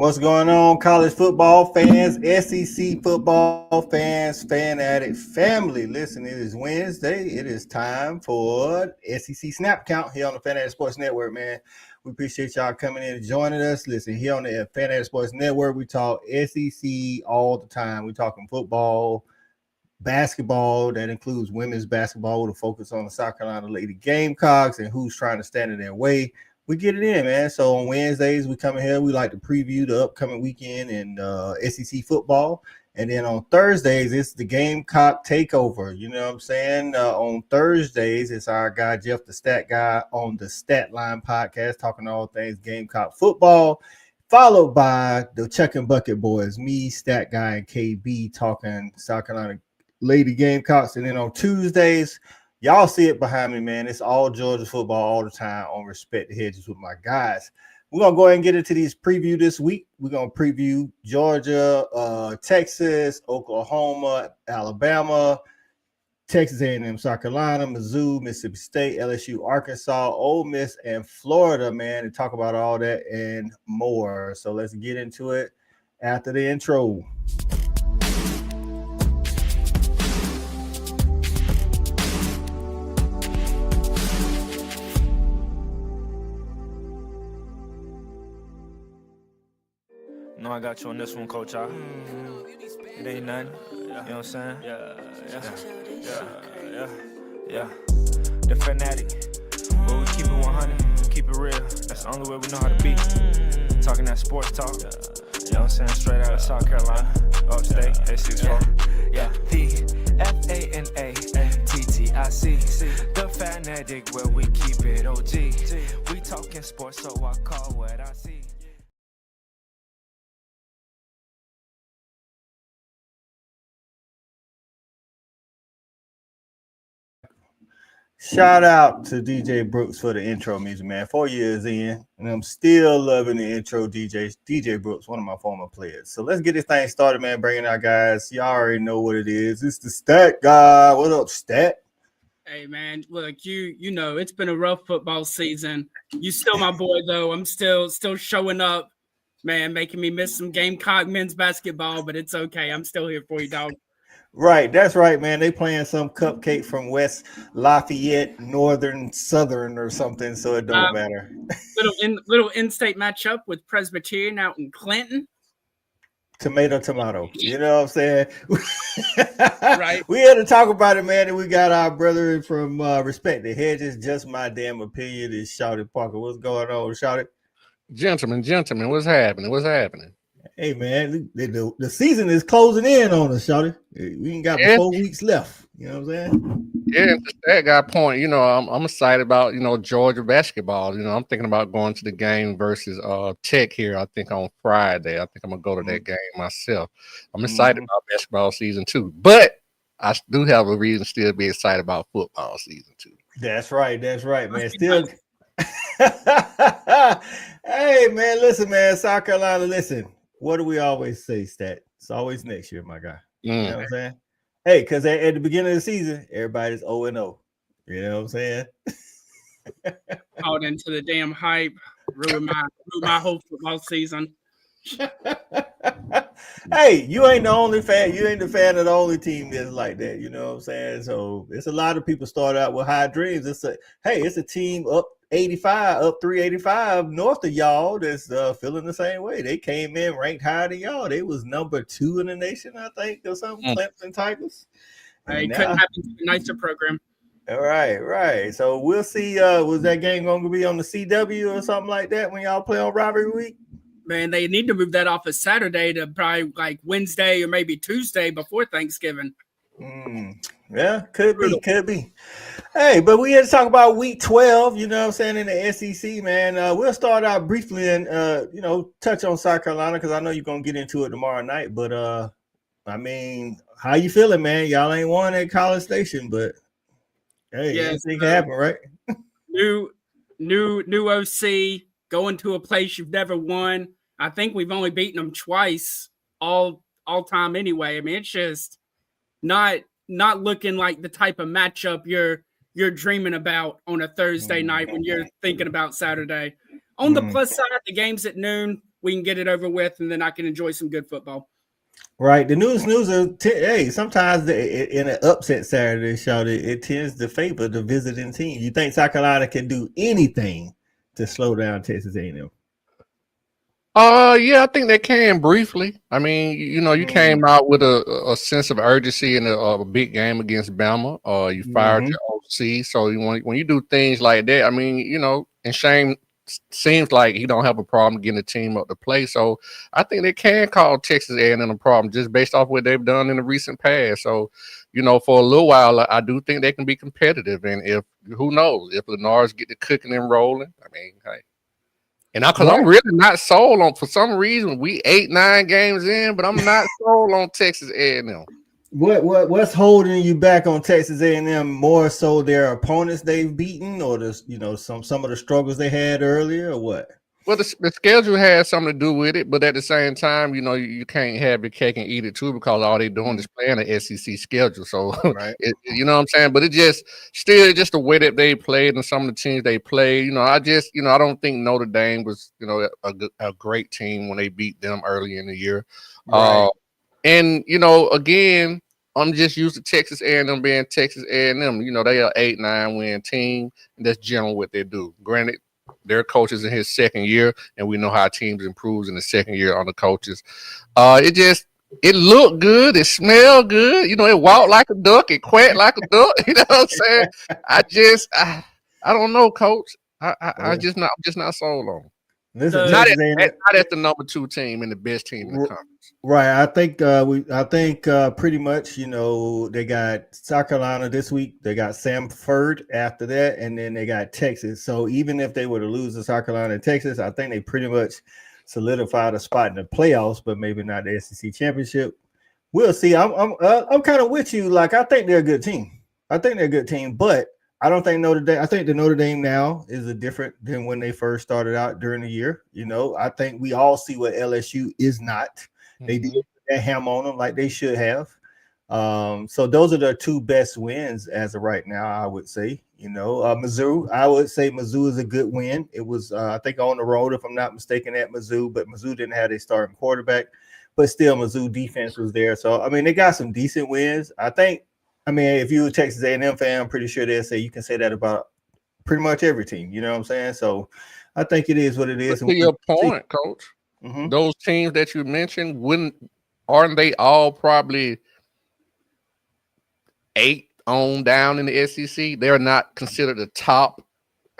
What's going on, college football fans, SEC football fans, fan addict family? Listen, it is Wednesday. It is time for SEC Snap Count here on the Fan Addict Sports Network, man. We appreciate y'all coming in and joining us. Listen, here on the Fan Addict Sports Network, we talk SEC all the time. We talking football, basketball. That includes women's basketball with a focus on the South Carolina Lady Gamecocks and who's trying to stand in their way. We get it in, man. So on Wednesdays, we come in here. We like to preview the upcoming weekend in SEC football. And then on Thursdays, it's the Gamecock takeover. You know what I'm saying? On Thursdays, it's our guy, Jeff, the stat guy, on the Stat Line podcast, talking all things Gamecock football, followed by the Chuck and Bucket boys, me, Stat Guy, and KB, talking South Carolina Lady Gamecocks. And then on Tuesdays, y'all see it behind me, man. It's all Georgia football all the time on Respect the Hedges with my guys. We're going to go ahead and get into these preview this week. We're going to preview Georgia, Texas, Oklahoma, Alabama, Texas A&M, South Carolina, Mizzou, Mississippi State, LSU, Arkansas, Ole Miss, and Florida, man, and talk about all that and more. So let's get into it after the intro. No, I got you on this one, Coach. It ain't nothing. You know what I'm saying? Yeah. The fanatic. But we keep it 100, keep it real. That's the only way we know how to be. Talking that sports talk. You know what I'm saying? Straight out of South Carolina, upstate, 864. Yeah. The FANATTIC. The fanatic where we keep it OG. We talking sports, so I call what I see. Shout out to DJ Brooks for the intro music, man. 4 years in, and I'm still loving the intro. DJ Brooks, one of my former players. So let's get this thing started, man. Bringing our guys. Y'all already know what it is. It's the Stat Guy. What up, Stat? Hey, man. Look, you know it's been a rough football season. You still my boy, though. I'm still showing up, man, making me miss some Gamecock men's basketball, but it's okay. I'm still here for you, dog. Right, that's right, man. They playing some cupcake from West Lafayette, Northern Southern or something, so it don't matter. Little in-state matchup with Presbyterian out in Clinton. Tomato. You know what I'm saying? Right. We had to talk about it, man, and we got our brother from Respect the Hedges. Just my damn opinion is Shouty Parker. What's going on, Shouty? Gentlemen, what's happening? Hey, man, the season is closing in on us, Shouty. We ain't got 4 weeks left. You know what I'm saying? Yeah, that guy point. You know, I'm excited about Georgia basketball. You know, I'm thinking about going to the game versus Tech here. I think on Friday. I think I'm gonna go to that game myself. I'm excited about basketball season too, but I do have a reason to still be excited about football season too. That's right, man. Still. Hey, man, listen, man. South Carolina, listen. What do we always say, Stat? It's always next year, my guy. You know what I'm saying? Hey, because at the beginning of the season, everybody's 0-0. You know what I'm saying? Out into the damn hype, ruin my whole football season. Hey, you ain't the only fan. You ain't the fan of the only team that's like that. You know what I'm saying? So it's a lot of people start out with high dreams. It's a team up 85, up 385 north of y'all that's feeling the same way. They came in ranked higher than y'all. They was number 2 in the nation, I think, or something. Clemson Tigers. Hey, couldn't happen to a nicer program. All right. So we'll see. Was that game going to be on the CW or something like that when y'all play on Rivalry week? Man, they need to move that off of Saturday to probably like Wednesday or maybe Tuesday before Thanksgiving. Yeah, could be. Hey, but we had to talk about week 12, you know what I'm saying, in the SEC, man. We'll start out briefly and, touch on South Carolina because I know you're going to get into it tomorrow night. But, I mean, how you feeling, man? Y'all ain't won at College Station, but, hey, anything can happen, right? New OC, going to a place you've never won. I think we've only beaten them twice all time anyway. I mean, it's just not looking like the type of matchup you're dreaming about on a Thursday night when you're thinking about Saturday. On the plus side, the game's at noon. we can get it over with, and then I can enjoy some good football. Right. The news hey, sometimes in an upset Saturday show, it tends to favor the visiting team. You think South Carolina can do anything to slow down Texas A&M? Yeah, I think they can briefly. I mean, you came out with a sense of urgency in a big game against Bama. You fired your OC, so when you do things like that, I mean, and Shane seems like he don't have a problem getting the team up to play. So I think they can call Texas A&M a problem just based off what they've done in the recent past. So, for a little while, I do think they can be competitive. And who knows if Lenars get the cooking and rolling, I mean, hey. And because I'm really not sold on, for some reason, we 8-9 games in, but I'm not sold on Texas A&M. What's holding you back on Texas A&M more so their opponents they've beaten, or some of the struggles they had earlier, or what? Well, the schedule has something to do with it, but at the same time, you can't have your cake and eat it too, because all they're doing is playing the SEC schedule. So, you know what I'm saying? But it just the way that they played and some of the teams they played. I don't think Notre Dame was, a great team when they beat them early in the year. Right. And again, I'm just used to Texas A&M being Texas A&M. They are 8-9 win team, and that's generally what they do. Granted, their coach is in his second year, and we know how teams improves in the second year on the coaches. It looked good, it smelled good. It walked like a duck, it quacked like a duck. You know what I'm saying? I don't know, Coach. I'm just not sold on. Listen, not at the number 2 team and the best team in the conference. Right. I think pretty much, they got South Carolina this week. They got Samford after that, and then they got Texas. So even if they were to lose to South Carolina and Texas, I think they pretty much solidified a spot in the playoffs, but maybe not the SEC championship. We'll see. I'm kind of with you. Like, I think they're a good team. But I don't think Notre Dame. I think the Notre Dame now is different than when they first started out during the year. I think we all see what LSU is not. They did put that ham on them like they should have. So those are the 2 best wins as of right now, I would say. Mizzou, I would say Mizzou is a good win. It was, I think, on the road, if I'm not mistaken, at Mizzou, but Mizzou didn't have a starting quarterback. But still, Mizzou defense was there. So, I mean, they got some decent wins. If you're a Texas A&M fan, I'm pretty sure they'll say you can say that about pretty much every team. You know what I'm saying? So I think it is what it is. But to your point, Coach, those teams that you mentioned, aren't they all probably 8 on down in the SEC? They're not considered the top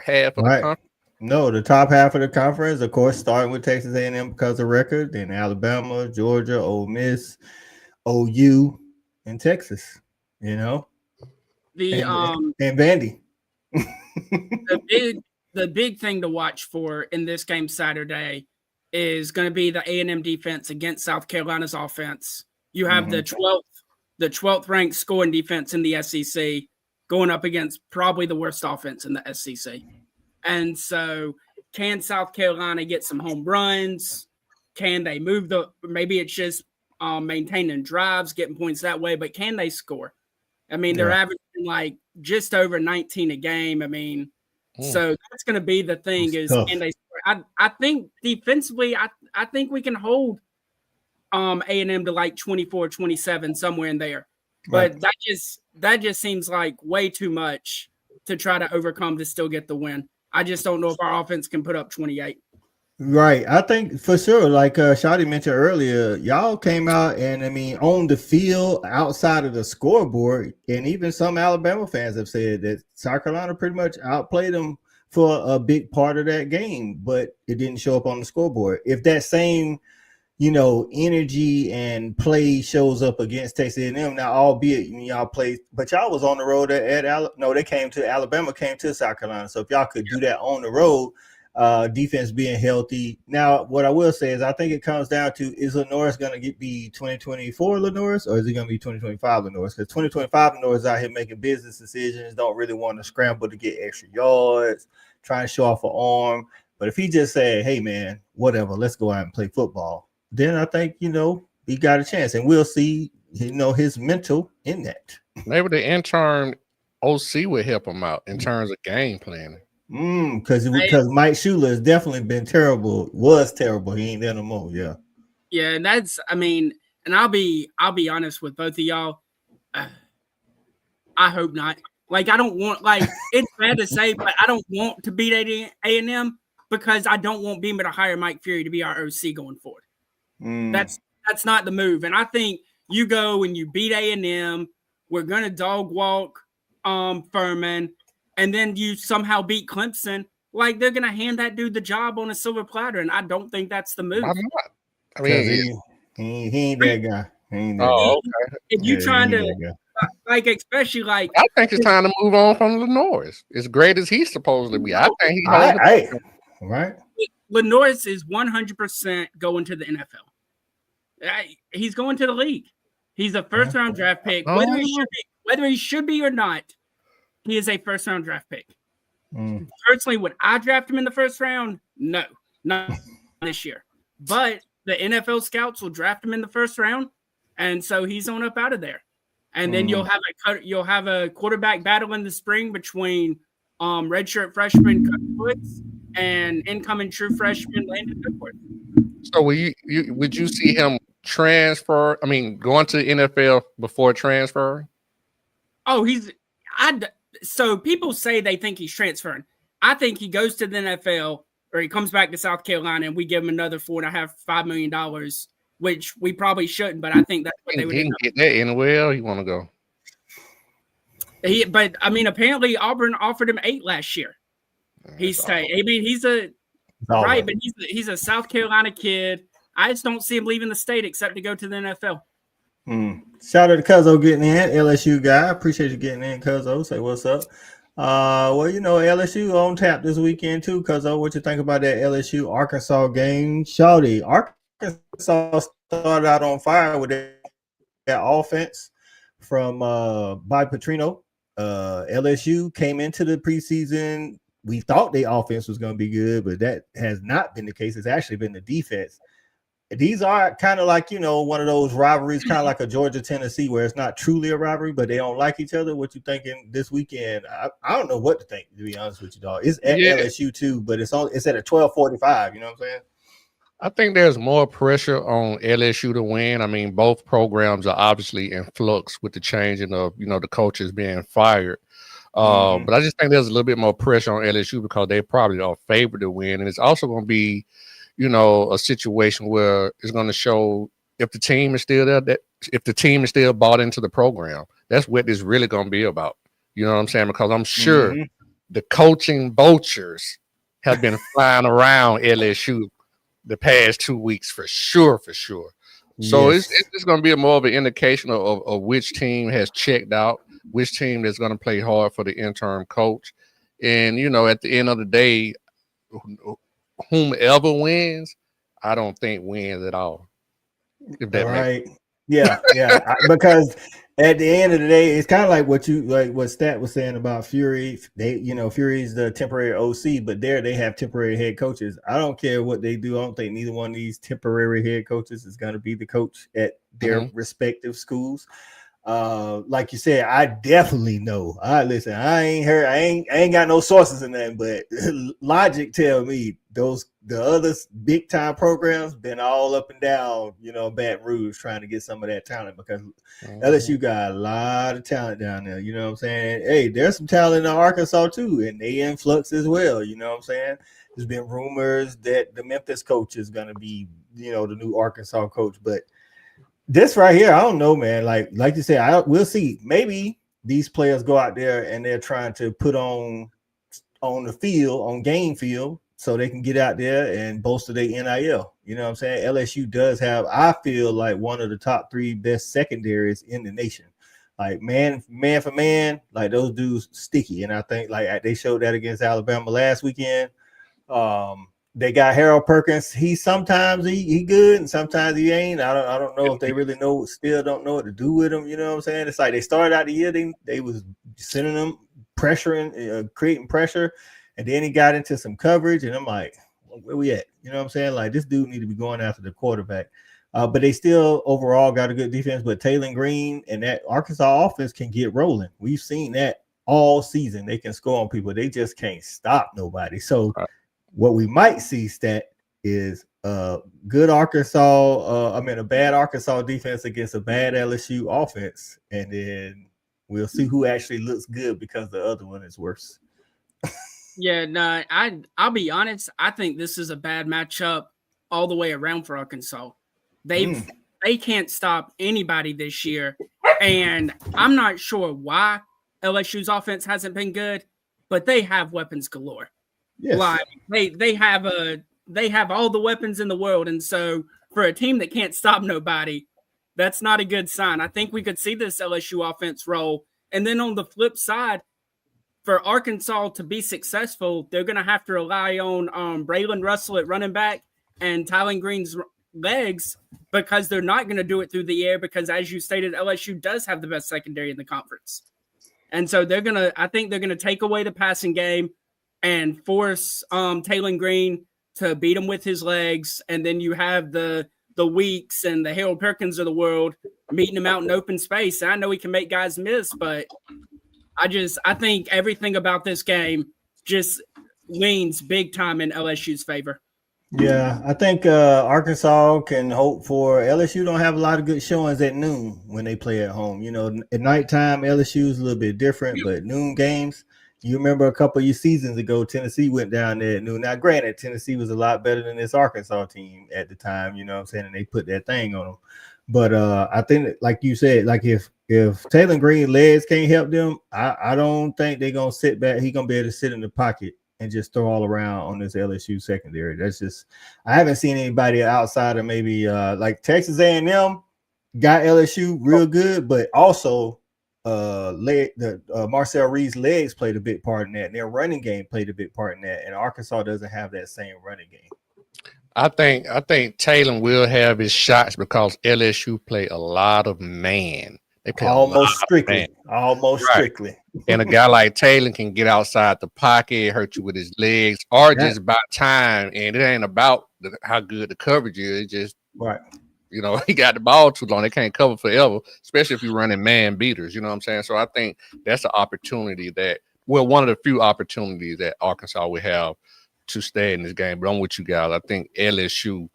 half of the conference? No, the top half of the conference, of course, starting with Texas A&M because of record, then Alabama, Georgia, Ole Miss, OU, and Texas. And Vandy. the big thing to watch for in this game Saturday is going to be the A&M defense against South Carolina's offense. You have the 12th ranked scoring defense in the SEC going up against probably the worst offense in the SEC. And so, can South Carolina get some home runs? Can they move maybe it's just maintaining drives, getting points that way, but can they score? I mean, they're averaging like just over 19 a game. I mean, so that's going to be the thing is, can they score? I think defensively, I think we can hold A&M to like 24-27, somewhere in there. But that just seems like way too much to try to overcome to still get the win. I just don't know if our offense can put up 28. Right. I think for sure, like Shadi mentioned earlier, y'all came out and on the field outside of the scoreboard, and even some Alabama fans have said that South Carolina pretty much outplayed them for a big part of that game, but it didn't show up on the scoreboard. If that same, energy and play shows up against Texas A&M, now albeit y'all played, but y'all was on the road they came to Alabama, came to South Carolina. So if y'all could do that on the road, defense being healthy. Now, what I will say is I think it comes down to, is Lenores going to be 2024 Lenores, or is it going to be 2025 Lenores? Because 2025 Lenores out here making business decisions, don't really want to scramble to get extra yards, trying to show off an arm. But if he just said, hey, man, whatever, let's go out and play football, then I think, he got a chance. And we'll see, his mental in that. Maybe the intern OC would help him out in terms of game planning. Because Mike Shula has definitely been terrible. Was terrible. He ain't there no more. Yeah. Yeah, and that's, I mean, and I'll be honest with both of y'all. I hope not. Like, I don't want, like, it's bad to say, but I don't want to beat A&M because I don't want Beamer to hire Mike Fury to be our OC going forward. That's not the move. And I think you go and you beat A&M. We're gonna dog walk Furman, and then you somehow beat Clemson. Like, they're gonna hand that dude the job on a silver platter, and I don't think that's the move. Why not? I mean, he ain't that guy. He ain't that guy. Okay. If you trying to, like, especially like, I think it's time to move on from Lenoir. As great as he's supposed to be, I think he right. Lenoir is 100% going to the NFL. He's going to the league. He's a first-round draft pick. Whether he should be or not, he is a first-round draft pick. Personally, would I draft him in the first round? No, not this year. But the NFL scouts will draft him in the first round, and so he's on up out of there. And then you'll have a quarterback battle in the spring between redshirt freshman Coach Woods and incoming true freshman Landon Duckworth. So would you see him transfer? I mean, going to the NFL before transfer? Oh, so people say they think he's transferring. I think he goes to the NFL or he comes back to South Carolina and we give him another $4.5 million, which we probably shouldn't, but I think that's what they would do. He can get that anywhere he want to go. But I mean, apparently Auburn offered him 8 last year. He's a South Carolina kid. I just don't see him leaving the state except to go to the NFL. Shout out to Cuzzo getting in, LSU guy. Appreciate you getting in, Cuzzo. Say what's up. Well, LSU on tap this weekend too, Cuzzo. What you think about that LSU Arkansas game? Shawty, Arkansas started out on fire with that offense from Bobby Petrino. LSU came into the preseason. We thought the offense was going to be good, but that has not been the case. It's actually been the defense. These are kind of like, one of those rivalries, kind of like a Georgia-Tennessee, where it's not truly a rivalry, but they don't like each other. What you thinking this weekend? I don't know what to think, to be honest with you, dog. It's at LSU too, but it's at a 12:45. You know what I'm saying? I think there's more pressure on LSU to win. I mean, both programs are obviously in flux with the changing of, the coaches being fired. But I just think there's a little bit more pressure on LSU because they probably are favored to win. And it's also going to be, a situation where it's going to show if the team is still there, if the team is still bought into the program. That's what it's really going to be about. You know what I'm saying? Because I'm sure the coaching vultures have been flying around LSU the past 2 weeks for sure. So it's going to be more of an indication of which team has checked out, which team is going to play hard for the interim coach. And, at the end of the day, whomever wins, I don't think wins at all. If that right. Yeah. Because at the end of the day, it's kind of like what Stat was saying about Fury. Fury's the temporary OC, but they have temporary head coaches. I don't care what they do. I don't think neither one of these temporary head coaches is going to be the coach at their respective schools. Like you said, I definitely know. Listen, I ain't got no sources in that, but logic tell me the other big time programs been all up and down, Baton Rouge trying to get some of that talent because LSU got a lot of talent down there. You know what I'm saying? Hey, there's some talent in Arkansas too, and they in flux as well. You know what I'm saying? There's been rumors that the Memphis coach is gonna be, the new Arkansas coach, but this right here, I don't know, man. Like you said, we'll see. Maybe these players go out there and they're trying to put on the field, on game field, so they can get out there and bolster their NIL. You know what I'm saying? LSU does have, I feel like, one of the top 3 best secondaries in the nation. Like man for man, like those dudes sticky. And I think like they showed that against Alabama last weekend. They got Harold Perkins. He sometimes he good and sometimes he ain't. I don't know if they really still don't know what to do with him. You know what I'm saying? It's like they started out the year, they was sending them pressuring, creating pressure, and then he got into some coverage, and I'm like, where we at? You know what I'm saying? Like this dude need to be going after the quarterback. But they still overall got a good defense. But Taylor Green and that Arkansas offense can get rolling. We've seen that all season. They can score on people. They just can't stop nobody. So Right. what we might see is good Arkansas. A bad Arkansas defense against a bad LSU offense, and then we'll see who actually looks good because the other one is worse. Yeah, no, I'll be honest. I think this is a bad matchup all the way around for Arkansas. They can't stop anybody this year, and I'm not sure why LSU's offense hasn't been good, but they have weapons galore. Yes. Like they have all the weapons in the world, and so for a team that can't stop nobody, that's not a good sign. I think we could see this LSU offense roll, and then on the flip side, for Arkansas to be successful, they're going to have to rely on Braylon Russell at running back and Tylen Green's legs, because they're not going to do it through the air because, as you stated, LSU does have the best secondary in the conference. And so I think they're going to take away the passing game and force Tylen Green to beat him with his legs. And then you have the Weeks and the Harold Perkins of the world meeting him out in open space. And I know he can make guys miss, but I think everything about this game just leans big time in LSU's favor. Yeah, I think Arkansas can hope for. LSU don't have a lot of good showings at noon when they play at home. You know, at nighttime, LSU is a little bit different, but noon games, you remember a couple of seasons ago, Tennessee went down there at noon. Now, granted, Tennessee was a lot better than this Arkansas team at the time, you know what I'm saying, and they put that thing on them. But I think, like you said, like if Tylen Green legs can't help them, I don't think they're going to sit back. He's going to be able to sit in the pocket and just throw all around on this LSU secondary. That's just, I haven't seen anybody outside of maybe like Texas A&M got LSU real good, but also Marcel Reed's legs played a big part in that, and their running game played a big part in that, and Arkansas doesn't have that same running game. I think Taylor will have his shots because LSU play a lot of man. They play almost strictly. And a guy like Taylor can get outside the pocket, hurt you with his legs, or just about time. And it ain't about how good the coverage is. It's just you know, he got the ball too long. They can't cover forever, especially if you're running man beaters. You know what I'm saying? So I think that's an opportunity one of the few opportunities that Arkansas will have to stay in this game. But I'm with you guys. I think LSU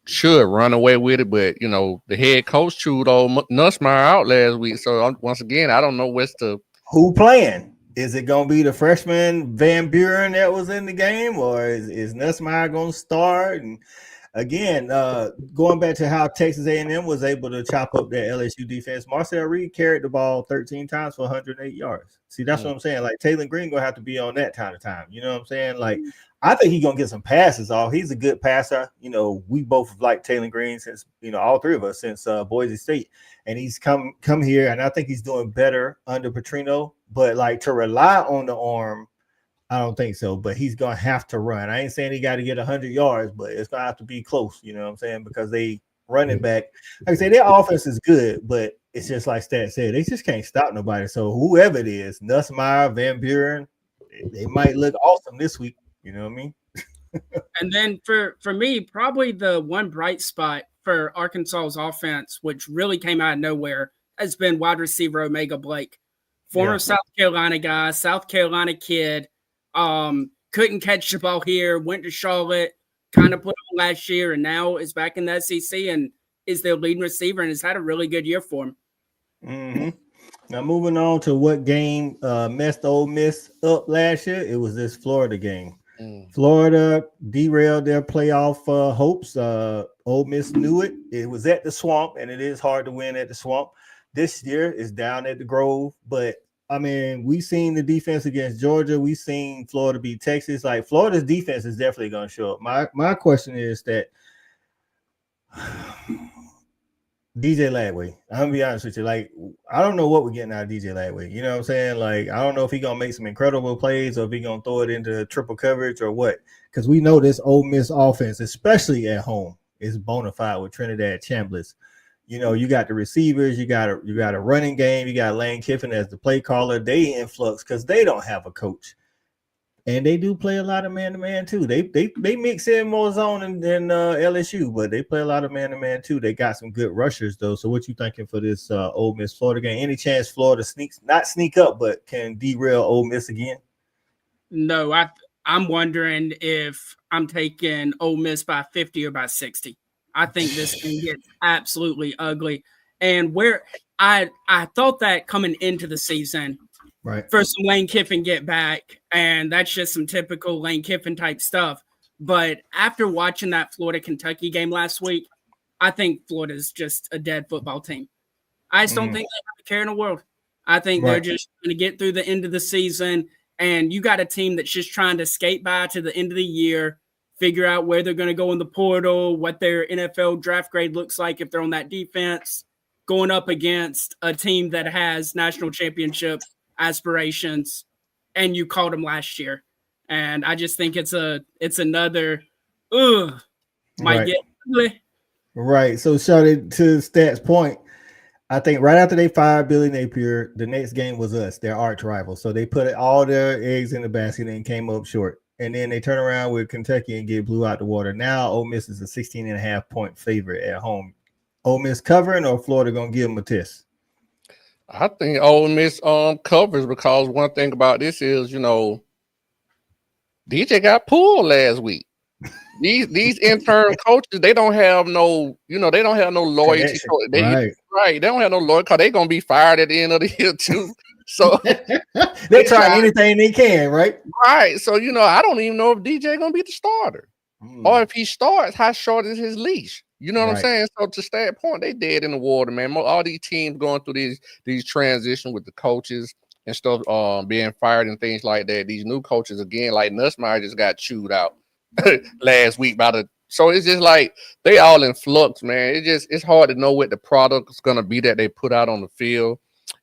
should run away with it, but you know, the head coach chewed old Nussmeier out last week. So once again, I don't know who playing. Is it going to be the freshman Van Buren that was in the game, or is Nussmeier going to start? And again, going back to how Texas A&M was able to chop up that LSU defense, Marcel Reed carried the ball 13 times for 108 yards. See, that's what I'm saying. Like, Tylen Green going to have to be on that kind of time. You know what I'm saying? Like, I think he's going to get some passes off. He's a good passer. You know, we both liked Tylen Green since, you know, all three of us since Boise State. And he's come here, and I think he's doing better under Petrino. But, like, to rely on the arm, I don't think so. But he's going to have to run. I ain't saying he got to get 100 yards, but it's going to have to be close, you know what I'm saying? Because they running back, like I say, their offense is good, but it's just like Stat said, they just can't stop nobody. So whoever it is, Nussmeier, Van Buren, they might look awesome this week. You know what I mean? And then for me, probably the one bright spot for Arkansas's offense, which really came out of nowhere, has been wide receiver Omega Blake. Former South Carolina guy, South Carolina kid, couldn't catch the ball here, went to Charlotte, kind of put on last year, and now is back in the SEC and is their leading receiver and has had a really good year for him. Mm-hmm. Now, moving on to what game messed Ole Miss up last year, it was this Florida game. Florida derailed their playoff hopes. Ole Miss knew it. It was at the Swamp, and it is hard to win at the Swamp. This year is down at the Grove, but I mean, we've seen the defense against Georgia. We've seen Florida beat Texas. Like, Florida's defense is definitely going to show up. My question is that DJ Ladway, I'm going to be honest with you. Like, I don't know what we're getting out of DJ Ladway. You know what I'm saying? Like, I don't know if he's going to make some incredible plays or if he's going to throw it into triple coverage or what. Because we know this Ole Miss offense, especially at home, is bona fide with Trinidad Chambliss. You know, you got the receivers, you got a running game, you got Lane Kiffin as the play caller. They in flux because they don't have a coach. And they do play a lot of man-to-man too. They mix in more zone than LSU, but they play a lot of man-to-man too. They got some good rushers though. So what you thinking for this Ole Miss Florida game? Any chance Florida not sneak up, but can derail Ole Miss again? No, I'm wondering if I'm taking Ole Miss by 50 or by 60. I think this thing gets absolutely ugly. And where I thought that coming into the season, right? For some Lane Kiffin get back, and that's just some typical Lane Kiffin type stuff. But after watching that Florida-Kentucky game last week, I think Florida's just a dead football team. I just don't think they have a care in the world. I think they're just going to get through the end of the season, and you got a team that's just trying to skate by to the end of the year, figure out where they're going to go in the portal, what their NFL draft grade looks like if they're on that defense, going up against a team that has national championship aspirations, and you called them last year. And I just think it's another might get ugly. Right. So shouted to Stats point. I think right after they fired Billy Napier, the next game was us, their arch rival. So they put all their eggs in the basket and came up short. And then they turn around with Kentucky and get blew out the water. Now Ole Miss is a 16.5-point favorite at home. Ole Miss covering or Florida gonna give them a test? I think Ole Miss covers because one thing about this is, DJ got pulled last week. These intern coaches, they don't have no loyalty. They don't have no loyalty because they're gonna be fired at the end of the year too. So they try anything they can, right? Right. So I don't even know if DJ gonna be the starter. Or if he starts, how short is his leash? You know what I'm saying? So to that point, they dead in the water, man. All these teams going through these transitions with the coaches and stuff, being fired and things like that. These new coaches again, like Nussmeier just got chewed out last week so it's just like they all in flux, man. It's hard to know what the product is gonna be that they put out on the field.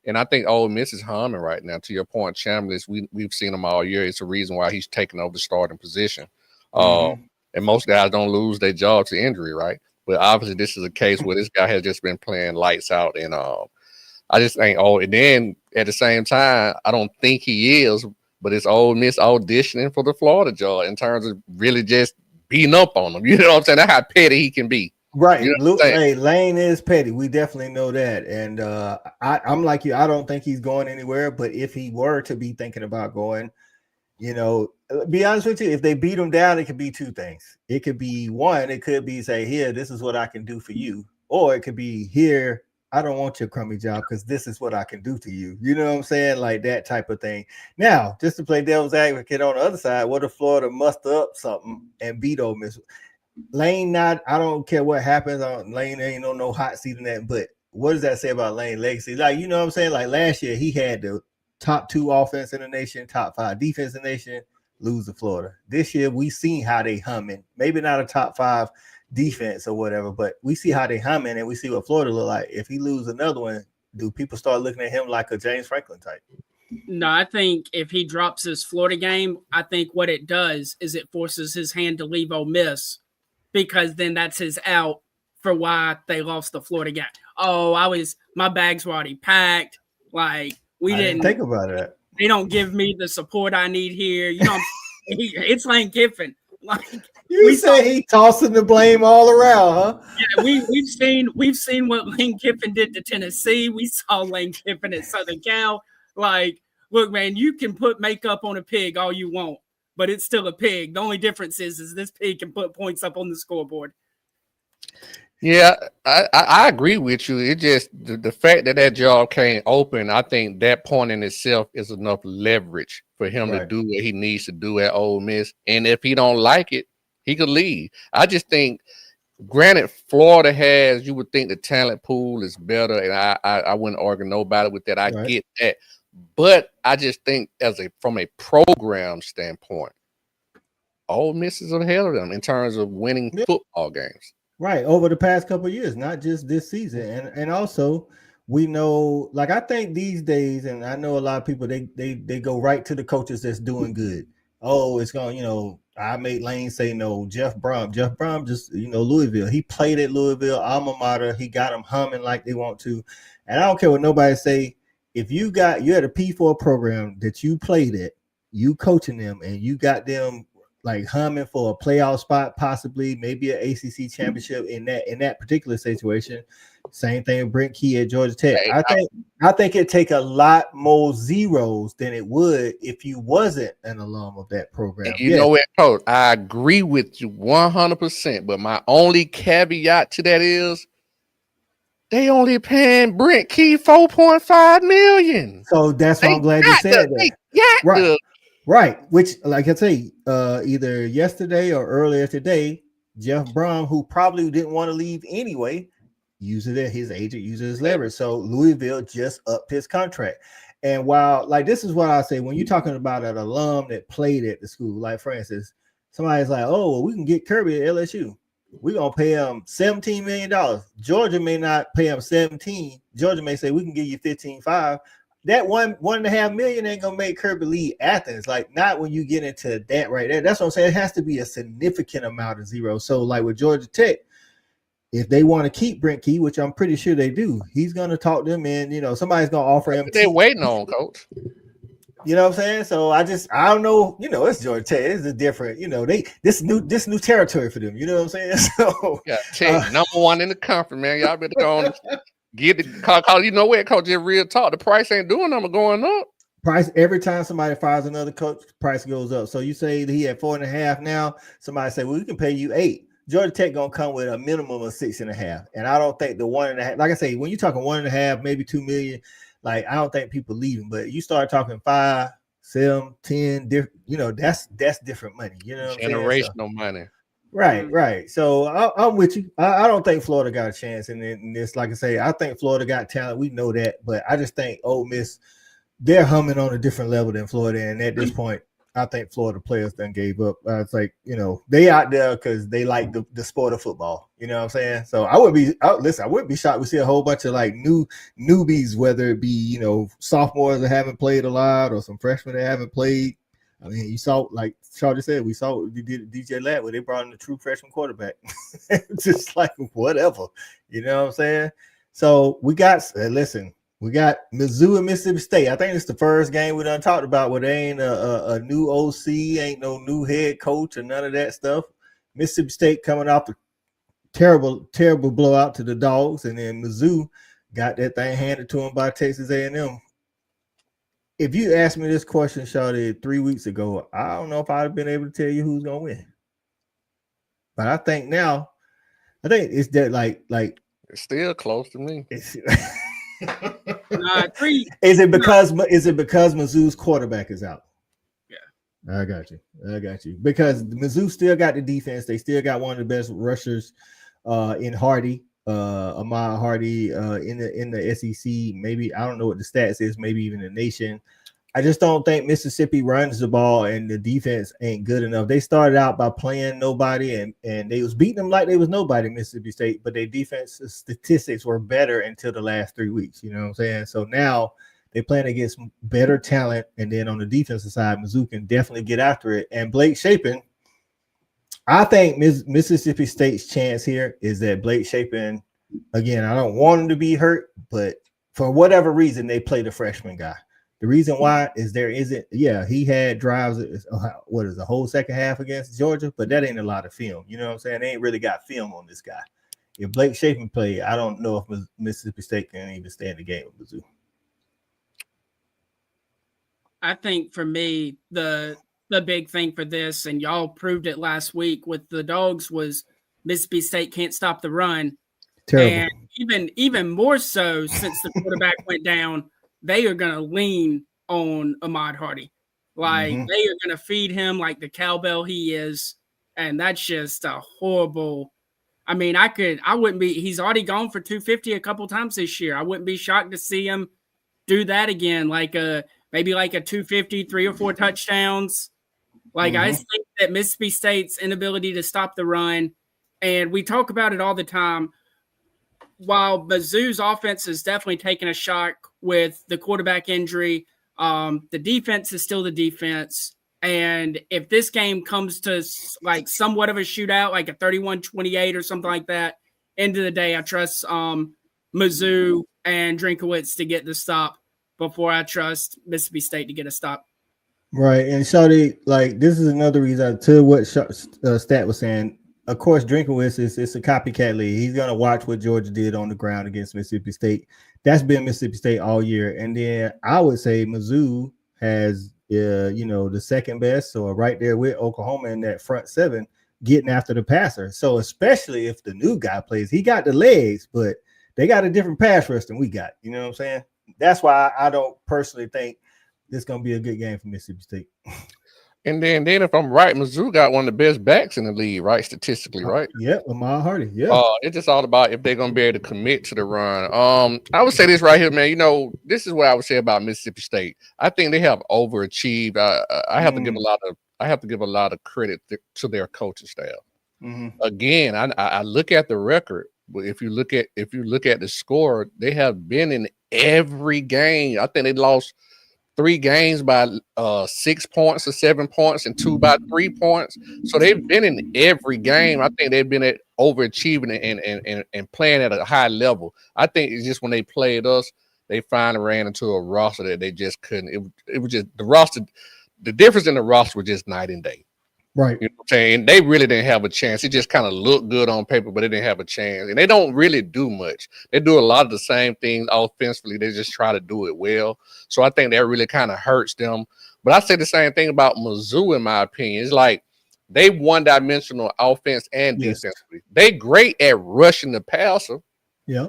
And I think Ole Miss is humming right now. To your point, Chambliss, we've seen him all year. It's a reason why he's taking over the starting position. And most guys don't lose their job to injury, right? But obviously, this is a case where this guy has just been playing lights out. And I just think, and then at the same time, I don't think he is, but it's Ole Miss auditioning for the Florida job in terms of really just beating up on them. You know what I'm saying? That's how petty he can be. Right. You know hey, Lane is petty. We definitely know that. And I'm like you. I don't think he's going anywhere. But if he were to be thinking about going, be honest with you, if they beat him down, it could be two things. It could be one, it could be say, here, this is what I can do for you. Or it could be here, I don't want your crummy job because this is what I can do to you. You know what I'm saying? Like that type of thing. Now, just to play devil's advocate on the other side, what if Florida muster up something and beat Ole Miss? Lane I don't care what happens on Lane, ain't no hot seat in that, but what does that say about Lane legacy? Like, you know what I'm saying? Like last year, he had the top 2 offense in the nation, top 5 defense in the nation, lose to Florida. This year, we seen how they humming. Maybe not a top 5 defense or whatever, but we see how they humming and we see what Florida look like. If he lose another one, do people start looking at him like a James Franklin type? No, I think if he drops his Florida game, I think what it does is it forces his hand to leave Ole Miss because then that's his out for why they lost the Florida game. Oh, my bags were already packed. Like, I didn't think about it. They don't give me the support I need here. It's Lane Kiffin. Like you say he tossing the blame all around, huh? Yeah, we've seen what Lane Kiffin did to Tennessee. We saw Lane Kiffin at Southern Cal. Like, look, man, you can put makeup on a pig all you want, but it's still a pig. The only difference is this pig can put points up on the scoreboard. Yeah, I agree with you. It just the fact that job came open, I think that point in itself is enough leverage for him to do what he needs to do at Ole Miss. And if he don't like it, he could leave. I just think, granted, Florida has, you would think the talent pool is better, and I wouldn't argue nobody with that. I get that. But I just think from a program standpoint, Ole Miss is ahead of them in terms of winning football games. Right, over the past couple of years, not just this season. And also we know, like, I think these days, and I know a lot of people, they go right to the coaches that's doing good. Oh, it's going, I made Lane say no. Jeff Brom just, Louisville. He played at Louisville, alma mater. He got them humming like they want to. And I don't care what nobody say. If you had a P4 program that you played at you coaching them and you got them like humming for a playoff spot, possibly maybe an ACC championship in that particular situation. Same thing with Brent Key at Georgia Tech. I think it'd take a lot more zeros than it would if you wasn't an alum of that program. You know what, Coach? I agree with you 100%. But my only caveat to that is they only paying Brent Key $4.5 million. So that's why I'm glad you said that. Right. Which, like I say, either yesterday or earlier today, Jeff Brom, who probably didn't want to leave anyway, uses it, his agent uses his leverage. So Louisville just upped his contract. And while, like, this is what I say, when you're talking about an alum that played at the school, like for instance, somebody's like, oh, well, we can get Kirby at LSU. We're going to pay him $17 million. Georgia may not pay him 17. Georgia may say, we can give you 15.5. That $1.5 million ain't gonna make Kirby leave Athens. Like, not when you get into that right there. That's what I'm saying. It has to be a significant amount of zeros. So, like with Georgia Tech, if they want to keep Brent Key, which I'm pretty sure they do, he's gonna talk them in. Somebody's gonna offer him. They're waiting on, Coach. You know what I'm saying? So I don't know. It's Georgia Tech. It's a different. This new territory for them. You know what I'm saying? So yeah, Tech number one in the conference, man. Y'all better go on. Get the call. You know what, Coach? Just real talk. The price ain't doing them going up. Price every time somebody fires another coach, price goes up. So you say that he at 4.5 now. Somebody say, well, we can pay you 8. Georgia Tech gonna come with a minimum of 6.5. And I don't think the 1.5. Like I say, when you're talking 1.5, maybe 2 million, like I don't think people leaving. But you start talking 5, 7, 10, different. That's different money. You know, what generational money. Right. So I'm with you. I don't think Florida got a chance in this. Like I say, I think Florida got talent. We know that, but I just think Ole Miss, they're humming on a different level than Florida. And at this point, I think Florida players done gave up. It's like, they out there because they like the sport of football. You know what I'm saying? So I wouldn't be shocked to see a whole bunch of like newbies, whether it be, sophomores that haven't played a lot or some freshmen that haven't played. I mean, you saw, like Charlie said, we saw what they did at DJ Lab where they brought in a true freshman quarterback. Just like whatever, you know what I'm saying? So we got Mizzou and Mississippi State. I think it's the first game we done talked about where there ain't a new OC, ain't no new head coach or none of that stuff. Mississippi State coming off the terrible blowout to the Dogs, and then Mizzou got that thing handed to them by Texas A&M. If you asked me this question, Shawty, 3 weeks ago, I don't know if I'd have been able to tell you who's gonna win. But I think it's that like it's still close to me. Is it because Mizzou's quarterback is out? Yeah, I got you. Because Mizzou still got the defense. They still got one of the best rushers in Hardy. Ahmad Hardy in the SEC. Maybe I don't know what the stats is, maybe even the nation. I just don't think Mississippi runs the ball and the defense ain't good enough. They started out by playing nobody and they was beating them like they was nobody, Mississippi State, but their defense statistics were better until the last 3 weeks. You know what I'm saying? So now they playing against better talent, and then on the defensive side, Mizzou can definitely get after it. And Blake Shapen, I think Mississippi State's chance here is that Blake Shapen, again, I don't want him to be hurt, but for whatever reason, they play the freshman guy. The reason why is he had drives, a whole second half against Georgia, but that ain't a lot of film. You know what I'm saying? They ain't really got film on this guy. If Blake Shapen played, I don't know if Mississippi State can even stay in the game with Mizzou. I think for me, the big thing for this, and y'all proved it last week with the Dogs, was Mississippi State can't stop the run. Terrible. And even more so since the quarterback went down, they are going to lean on Ahmad Hardy. Like, they are going to feed him like the cowbell he is. And that's just a horrible. I mean, he's already gone for 250 a couple times this year. I wouldn't be shocked to see him do that again. Maybe like a 250, 3 or 4 touchdowns. I just think that Mississippi State's inability to stop the run, and we talk about it all the time, while Mizzou's offense is definitely taking a shock with the quarterback injury, the defense is still the defense. And if this game comes to like somewhat of a shootout, like a 31-28 or something like that, end of the day, I trust Mizzou and Drinkowitz to get the stop before I trust Mississippi State to get a stop. Right, and Shawty, like this is another reason to what Stat was saying. Of course, Drinkwitz it's a copycat league. He's gonna watch what Georgia did on the ground against Mississippi State. That's been Mississippi State all year, and then I would say Mizzou has, the second best, or right there with Oklahoma in that front seven, getting after the passer. So especially if the new guy plays, he got the legs, but they got a different pass rush than we got. You know what I'm saying? That's why I don't personally think this is gonna be a good game for Mississippi State. And then if I'm right, Mizzou got one of the best backs in the league, right? Statistically, right? Yeah, Lamar Hardy. Yeah. It's just all about if they're gonna be able to commit to the run. I would say this right here, man. This is what I would say about Mississippi State. I think they have overachieved. I have to give a lot of credit to their coaching staff. Mm-hmm. Again, I look at the record. If you look at the score, they have been in every game. I think they lost 3 games by 6 points or 7 points, and 2 by 3 points. So they've been in every game. I think they've been at overachieving and playing at a high level. I think it's just when they played us, they finally ran into a roster that they just couldn't. It was just the roster. The difference in the roster was just night and day. Right. You know what I'm saying? They really didn't have a chance. It just kind of looked good on paper, but they didn't have a chance. And they don't really do much. They do a lot of the same things offensively. They just try to do it well. So I think that really kind of hurts them. But I say the same thing about Mizzou, in my opinion. It's like they one-dimensional offense and defensively. They great at rushing the passer. Yeah.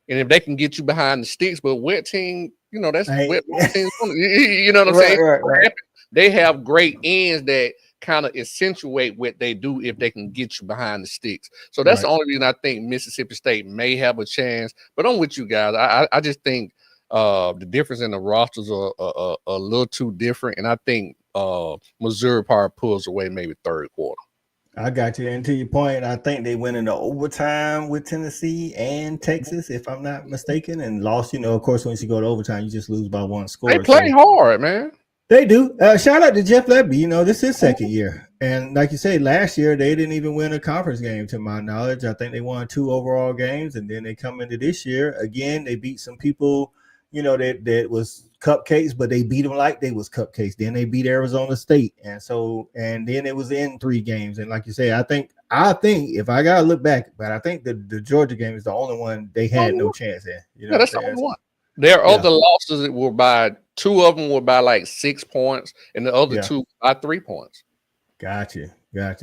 And if they can get you behind the sticks, but wet team, that's wet teams. You know what I'm Right, saying? right. They have great ends that kind of accentuate what they do if they can get you behind the sticks. So that's the only reason I think Mississippi State may have a chance. But I'm with you guys. I just think the difference in the rosters are a little too different. And I think Missouri probably pulls away maybe third quarter. I got you. And to your point, I think they went into overtime with Tennessee and Texas, if I'm not mistaken, and lost. Of course, once you go to overtime, you just lose by 1 score. They play hard, man. They do. Shout out to Jeff Lebby. This is his second year. And like you say, last year, they didn't even win a conference game, to my knowledge. I think they won 2 overall games. And then they come into this year. Again, they beat some people, that was cupcakes, but they beat them like they was cupcakes. Then they beat Arizona State. And then it was in 3 games. And like you say, I think if I got to look back, but I think the Georgia game is the only one they had no chance in. That's the only one. Their other losses were by 2 of them were by like 6 points, and the other 2 by 3 points. Gotcha.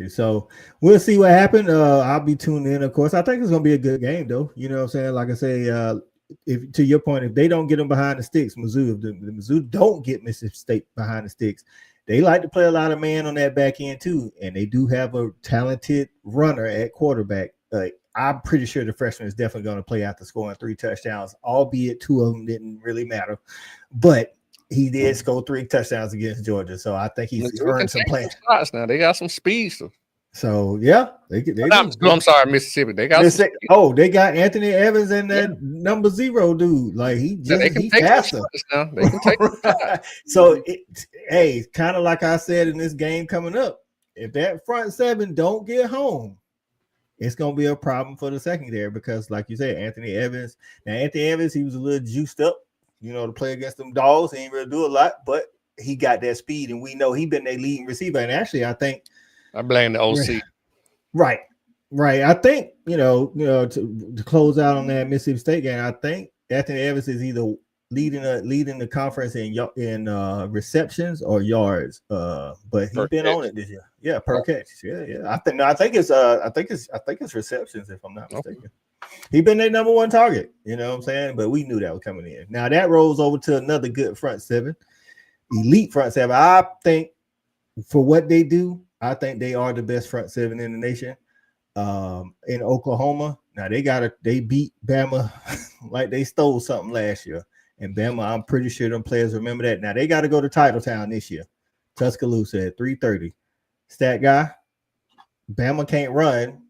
So we'll see what happened. I'll be tuned in, of course. I think it's gonna be a good game, though. You know what I'm saying? Like I say, if to your point, if they don't get them behind the sticks, Mizzou, if the Mizzou don't get Mississippi State behind the sticks, they like to play a lot of man on that back end too, and they do have a talented runner at quarterback. I'm pretty sure the freshman is definitely going to play after scoring 3 touchdowns, albeit 2 of them didn't really matter. But he did score 3 touchdowns against Georgia, so I think he's earned some playing spots now. They got some speed. So yeah, I'm sorry, Mississippi. They got they got Anthony Evans and that number 0 dude. Like he's faster. Now. They can take So kind of like I said in this game coming up, if that front 7 don't get home, it's going to be a problem for the secondary because, like you said, Anthony Evans, he was a little juiced up, to play against them dogs. He ain't really do a lot, but he got that speed, and we know he been their leading receiver. And actually, I think I blame the OC. Right. I think, to close out on that Mississippi State game, I think Anthony Evans is either leading the conference in receptions or yards. But he's been on it this year. Yeah, per catch. Yeah. I think it's receptions, if I'm not mistaken. He's been their number 1 target. You know what I'm saying? But we knew that was coming in. Now that rolls over to another good front 7, elite front 7. I think for what they do, I think they are the best front 7 in the nation. In Oklahoma, now they beat Bama like they stole something last year. And Bama, I'm pretty sure them players remember that. Now they got to go to Titletown this year. Tuscaloosa at 3:30. Stat guy, Bama can't run,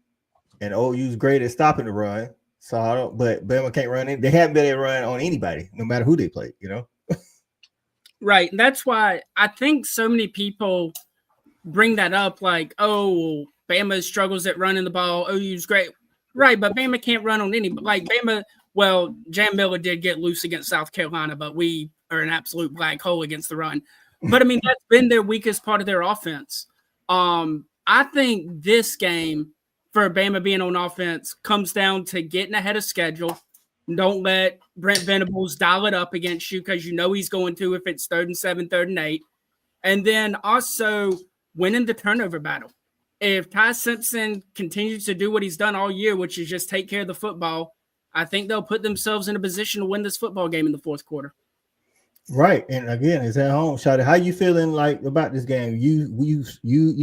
and OU's great at stopping the run. But Bama can't run. They haven't been able to run on anybody, no matter who they play. Right. And that's why I think so many people bring that up, like, oh, Bama struggles at running the ball. OU's great. Right, but Bama can't run on any. Like Bama. Well, Jam Miller did get loose against South Carolina, but we are an absolute black hole against the run. But I mean, that's been their weakest part of their offense. I think this game for Bama being on offense comes down to getting ahead of schedule. Don't let Brent Venables dial it up against you because you know he's going to if it's 3rd and 7, 3rd and 8. And then also winning the turnover battle. If Ty Simpson continues to do what he's done all year, which is just take care of the football, I think they'll put themselves in a position to win this football game in the 4th quarter. Right, and again, it's at home. Shawty, how you feeling like about this game? You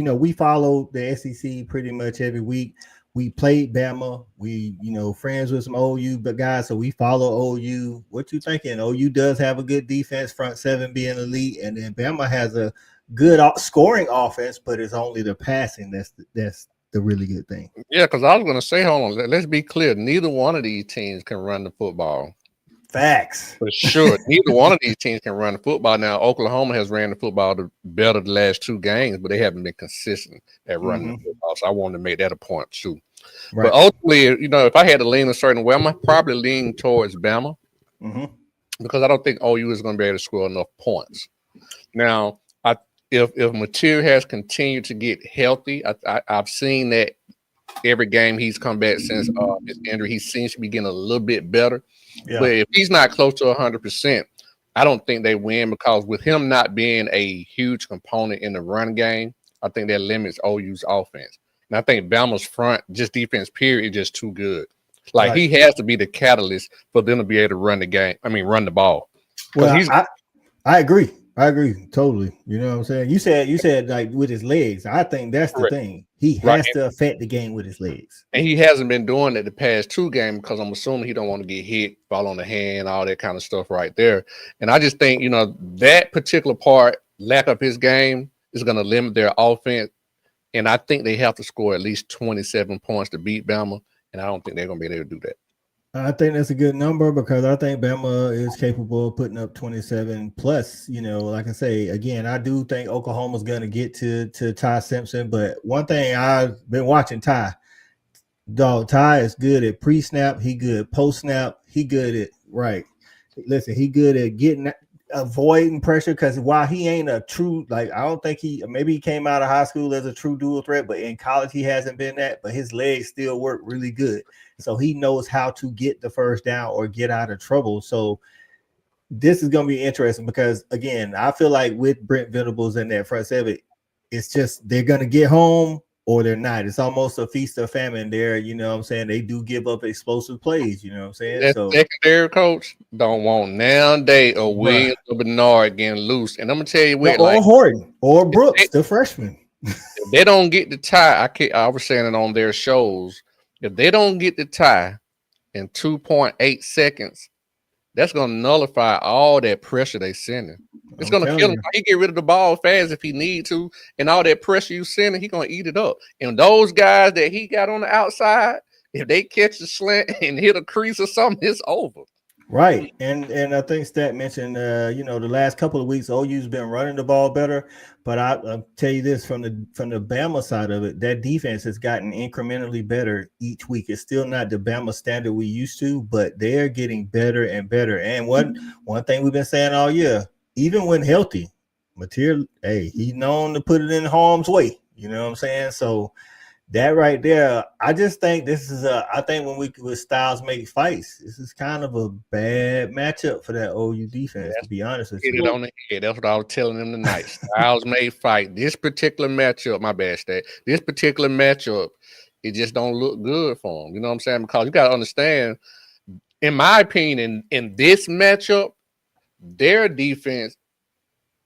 know, we follow the SEC pretty much every week. We played Bama. We, friends with some OU but guys, so we follow OU. What you thinking? OU does have a good defense, front seven being elite, and then Bama has a good scoring offense, but it's only the passing that's the really good thing. Yeah, because I was going to say, hold on, let's be clear. Neither one of these teams can run the football. Facts. For sure. Neither one of these teams can run the football. Now, Oklahoma has ran the football better the last 2 games, but they haven't been consistent at running the football. So I wanted to make that a point, too. Right. But ultimately, if I had to lean a certain way, I might probably lean towards Bama because I don't think OU is going to be able to score enough points. Now, if Napier has continued to get healthy, I've seen that every game he's come back since his injury, he seems to be getting a little bit better. Yeah. But if he's not close to 100%, I don't think they win because with him not being a huge component in the run game, I think that limits OU's offense. And I think Bama's front, just defense period, is just too good. Like he has to be the catalyst for them to be able to run the ball. Well, I agree. I agree totally. You know what I'm saying? You said like with his legs. I think that's the thing. He has to affect the game with his legs. And he hasn't been doing it the past 2 games because I'm assuming he don't want to get hit, fall on the hand, all that kind of stuff right there. And I just think, that particular part, lack of his game, is going to limit their offense. And I think they have to score at least 27 points to beat Bama. And I don't think they're going to be able to do that. I think that's a good number because I think Bama is capable of putting up 27 plus. Like I say, again, I do think Oklahoma's going to get to Ty Simpson. But one thing I've been watching Ty is good at pre-snap. He good post-snap. He good at he good at avoiding pressure because while he ain't a true, I don't think maybe he came out of high school as a true dual threat, but in college he hasn't been that, but his legs still work really good. So he knows how to get the first down or get out of trouble. So this is going to be interesting because, again, I feel like with Brent Venables in that front seven, it's just they're going to get home or they're not. It's almost a feast or famine there. You know what I'm saying? They do give up explosive plays. You know what I'm saying? That secondary coach don't want nowadays a Williams or Bernard getting loose. And I'm going to tell you what. Or Horton or Brooks, the freshman. If they don't get the tie, I was saying it on their shows. If they don't get the tie in 2.8 seconds, that's going to nullify all that pressure they sending. It's going to kill him. He get rid of the ball fast if he need to, and all that pressure you sending, he going to eat it up. And those guys that he got on the outside, if they catch the slant and hit a crease or something, it's over. Right. And I think Stat mentioned, the last couple of weeks, OU's been running the ball better. But I'll tell you this from the Bama side of it, that defense has gotten incrementally better each week. It's still not the Bama standard we used to, but they're getting better and better. And one thing we've been saying all year, even when healthy, Napier, he's known to put it in harm's way. You know what I'm saying? So that right there, I just think this is I think when with styles make fights, this is kind of a bad matchup for that OU defense, to be honest with you. On the head. That's what I was telling them tonight. Styles made fight. This particular matchup, my bad, Stat. This particular matchup, it just don't look good for them. You know what I'm saying? Because you got to understand, in my opinion, in this matchup, their defense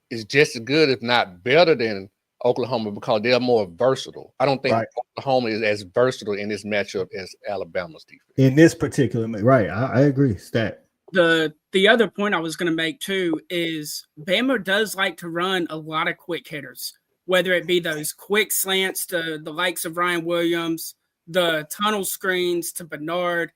is just as good, if not better than Oklahoma because they're more versatile. I don't think Oklahoma is as versatile in this matchup as Alabama's defense. In this particular, I agree. Stat. The other point I was going to make too is Bama does like to run a lot of quick hitters, whether it be those quick slants to the likes of Ryan Williams, the tunnel screens to Bernard,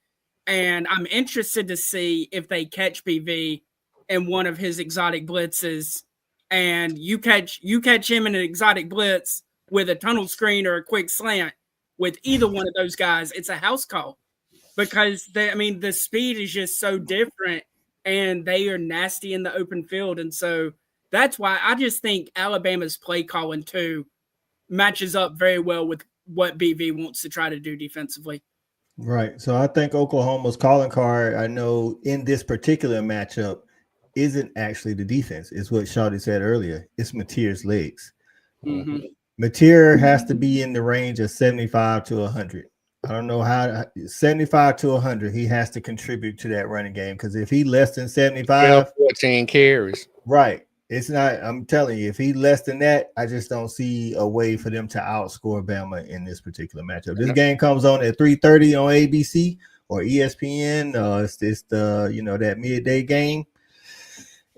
and I'm interested to see if they catch BV in one of his exotic blitzes. And you catch him in an exotic blitz with a tunnel screen or a quick slant with either one of those guys, it's a house call because the speed is just so different and they are nasty in the open field. And so that's why I just think Alabama's play calling too matches up very well with what BV wants to try to do defensively. Right. So I think Oklahoma's calling card, I know in this particular matchup, isn't actually the defense. It's what Shawty said earlier. It's Natier's legs. Mm-hmm. Natier has to be in the range of 75 to 100. I don't know how 75 to 100. He has to contribute to that running game because if he less than 75, 14 carries. Right. It's not, I'm telling you, if he less than that, I just don't see a way for them to outscore Bama in this particular matchup. This game comes on at 3:30 on ABC or ESPN. It's the, that midday game.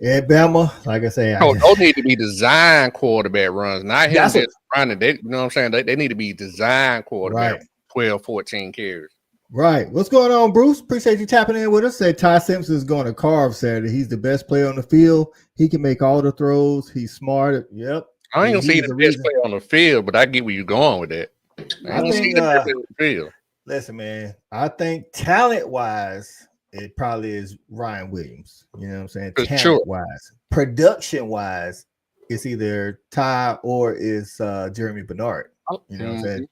At Bama, like I say, those need to be design quarterback runs, not him just running. They, you know what I'm saying? They need to be design quarterback, right. 12, 14 carries. Right. What's going on, Bruce? Appreciate you tapping in with us. Say Ty Simpson is going to carve Saturday. He's the best player on the field. He can make all the throws. He's smart. Yep. I ain't gonna see the best player on the field, but I get where you're going with that. I think the best player on the field. Listen, man. I think talent-wise, it probably is Ryan Williams. You know what I'm saying? Talent-wise. Production-wise, it's either Ty or it's Jeremy Bernard. You know what I'm saying?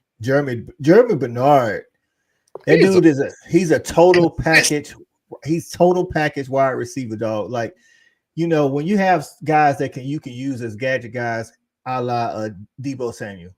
Jeremy Bernard. That dude he's a total package. He's total package wide receiver, dog. Like, when you have guys that you can use as gadget guys, a la Deebo Samuel.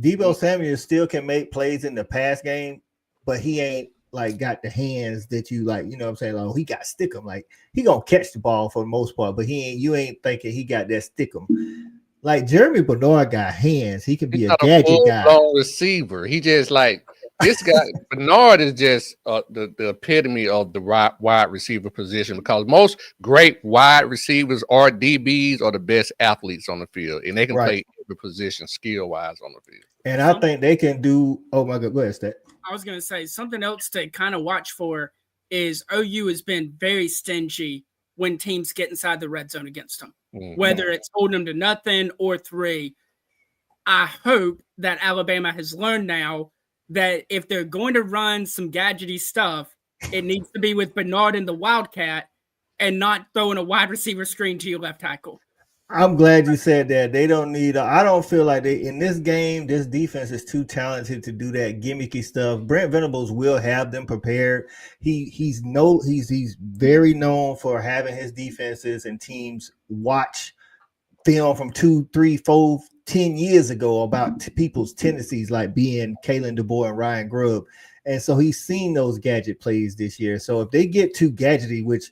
Deebo Samuel still can make plays in the pass game, but he ain't like got the hands that you like. You know what I'm saying? Like, he got stick 'em. Like, he gonna catch the ball for the most part, but you ain't thinking he got that stick 'em. Like, Jeremy Bernard got hands. He can be a gadget guy. Receiver. He just like. This guy Bernard is just the epitome of the wide receiver position because most great wide receivers or DBs are the best athletes on the field, and they can play every position skill wise on the field. And I think they can do. Oh my God, go ahead, Stat. I was going to say something else to kind of watch for is OU has been very stingy when teams get inside the red zone against them, whether it's holding them to nothing or 3. I hope that Alabama has learned now that if they're going to run some gadgety stuff, it needs to be with Bernard and the Wildcat and not throwing a wide receiver screen to your left tackle. I'm glad you said that. They don't need I don't feel like in this game, this defense is too talented to do that gimmicky stuff. Brent Venables will have them prepared. He's very known for having his defenses and teams watch film from 2, 3, 4, 10 years ago about people's tendencies, like being Kalen DeBoer and Ryan Grubb. And so he's seen those gadget plays this year. So if they get too gadgety, which,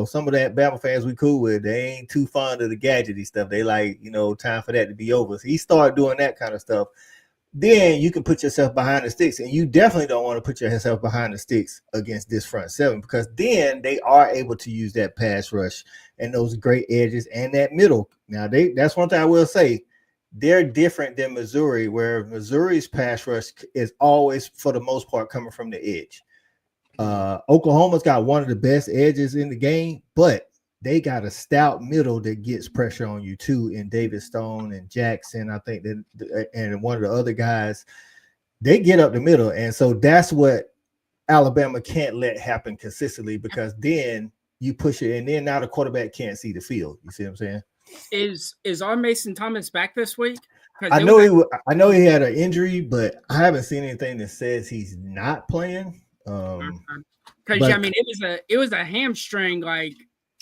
some of that Bama fans we cool with, they ain't too fond of the gadgety stuff. They like, time for that to be over. So he started doing that kind of stuff. Then you can put yourself behind the sticks, and you definitely don't want to put yourself behind the sticks against this front seven because then they are able to use that pass rush and those great edges and that middle. Now, that's one thing I will say. They're different than Missouri, where Missouri's pass rush is always, for the most part, coming from the edge. Oklahoma's got one of the best edges in the game, but they got a stout middle that gets pressure on you too. In David Stone and Jackson, I think that, and one of the other guys, they get up the middle, and so that's what Alabama can't let happen consistently because then you push it, and then now the quarterback can't see the field. You see what I'm saying? Is R. Mason Thomas back this week? I know he had an injury, but I haven't seen anything that says he's not playing. Because it was a hamstring. Like,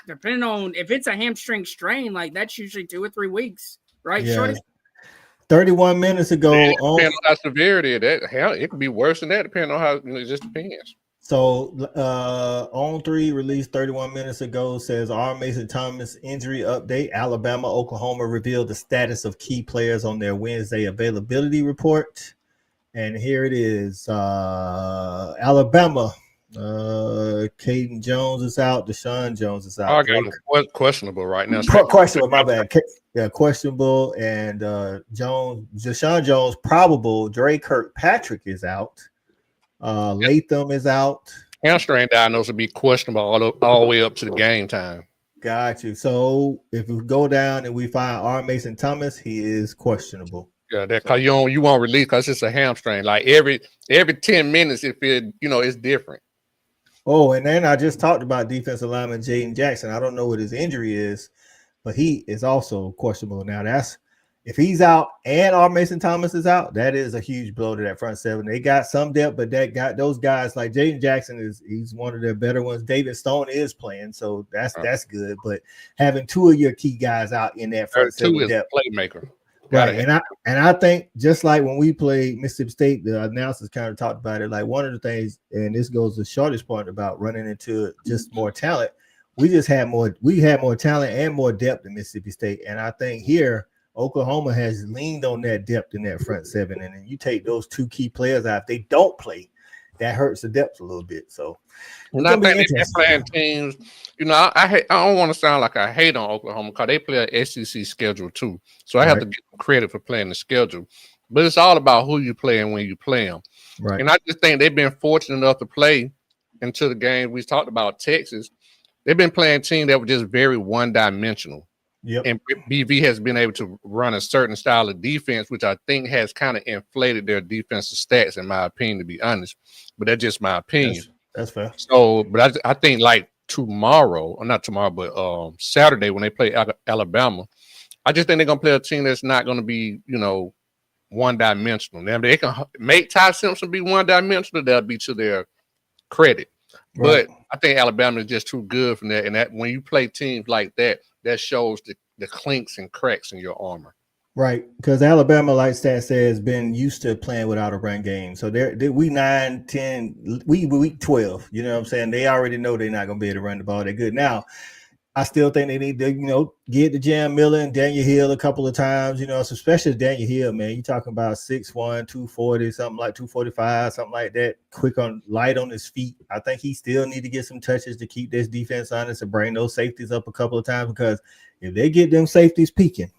depending on if it's a hamstring strain, like that's usually 2 or 3 weeks, right? Yeah. Shorty? 31 minutes ago. Depending on how severity of that, it could be worse than that. Depending on how it just depends. So On 3 released 31 minutes ago says R. Mason Thomas injury update. Alabama, Oklahoma revealed the status of key players on their Wednesday availability report. And here it is. Alabama, Caden Jones is out. Deshaun Jones is out. Questionable right now. Questionable, my bad. Yeah, questionable. And Deshaun Jones probable. Dre Kirkpatrick is out. Latham is out. Hamstring diagnosis will be questionable all the way up to the game time. Got you. So if we go down and we find R. Mason Thomas, he is questionable. Yeah, that because you won't release because it's a hamstring. Like every 10 minutes, it's different. Oh, and then I just talked about defensive lineman Jaden Jackson. I don't know what his injury is, but he is also questionable now. That's if he's out and our Mason Thomas is out, that is a huge blow to that front seven. They got some depth, but that got those guys like Jaden Jackson he's one of their better ones. David Stone is playing, so that's good. But having two of your key guys out in that front seven depth, playmaker. Right, and I think just like when we played Mississippi State, the announcers kind of talked about it. Like one of the things, and this goes to Shorty's point about running into just more talent. We had more talent and more depth in Mississippi State, and I think here Oklahoma has leaned on that depth in that front seven, and then you take those two key players out. If they don't play, that hurts the depth a little bit. So, and I think they're playing teams. You know, I don't want to sound like I hate on Oklahoma because they play an SEC schedule too. So I have to give them credit for playing the schedule. But it's all about who you play and when you play them. Right. And I just think they've been fortunate enough to play into the game. We talked about Texas. They've been playing teams that were just very one-dimensional. Yep. And BV has been able to run a certain style of defense, which I think has kind of inflated their defensive stats, in my opinion, to be honest. But that's just my opinion. That's fair. So, but I think like tomorrow, or not tomorrow, but Saturday when they play Alabama, I just think they're going to play a team that's not going to be, you know, one-dimensional. Now, they can make Ty Simpson be one-dimensional, that'll be to their credit. Right. But I think Alabama is just too good from that. And that when you play teams like that, that shows the clinks and cracks in your armor. Right, because Alabama, like Stat says, been used to playing without a run game. So we 9, 10, we week 12. You know what I'm saying? They already know they're not going to be able to run the ball that good. Now, I still think they need to, you know, get to Jam Miller and Daniel Hill a couple of times, you know, so especially Daniel Hill, man. You're talking about 6'1", 240, something like 245, something like that, light on his feet. I think he still need to get some touches to keep this defense honest and bring those safeties up a couple of times, because if they get them safeties peaking,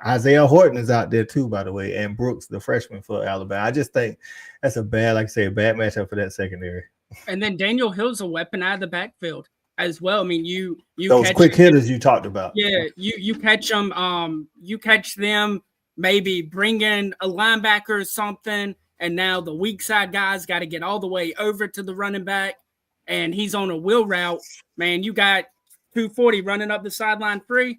Isaiah Horton is out there too, by the way, and Brooks, the freshman for Alabama. I just think that's a bad matchup for that secondary. And then Daniel Hill's a weapon out of the backfield as well. I mean, you those quick hitters you talked about. Yeah, you catch them. You catch them. Maybe bring in a linebacker or something, and now the weak side guys got to get all the way over to the running back, and he's on a wheel route. Man, you got 240 running up the sideline free.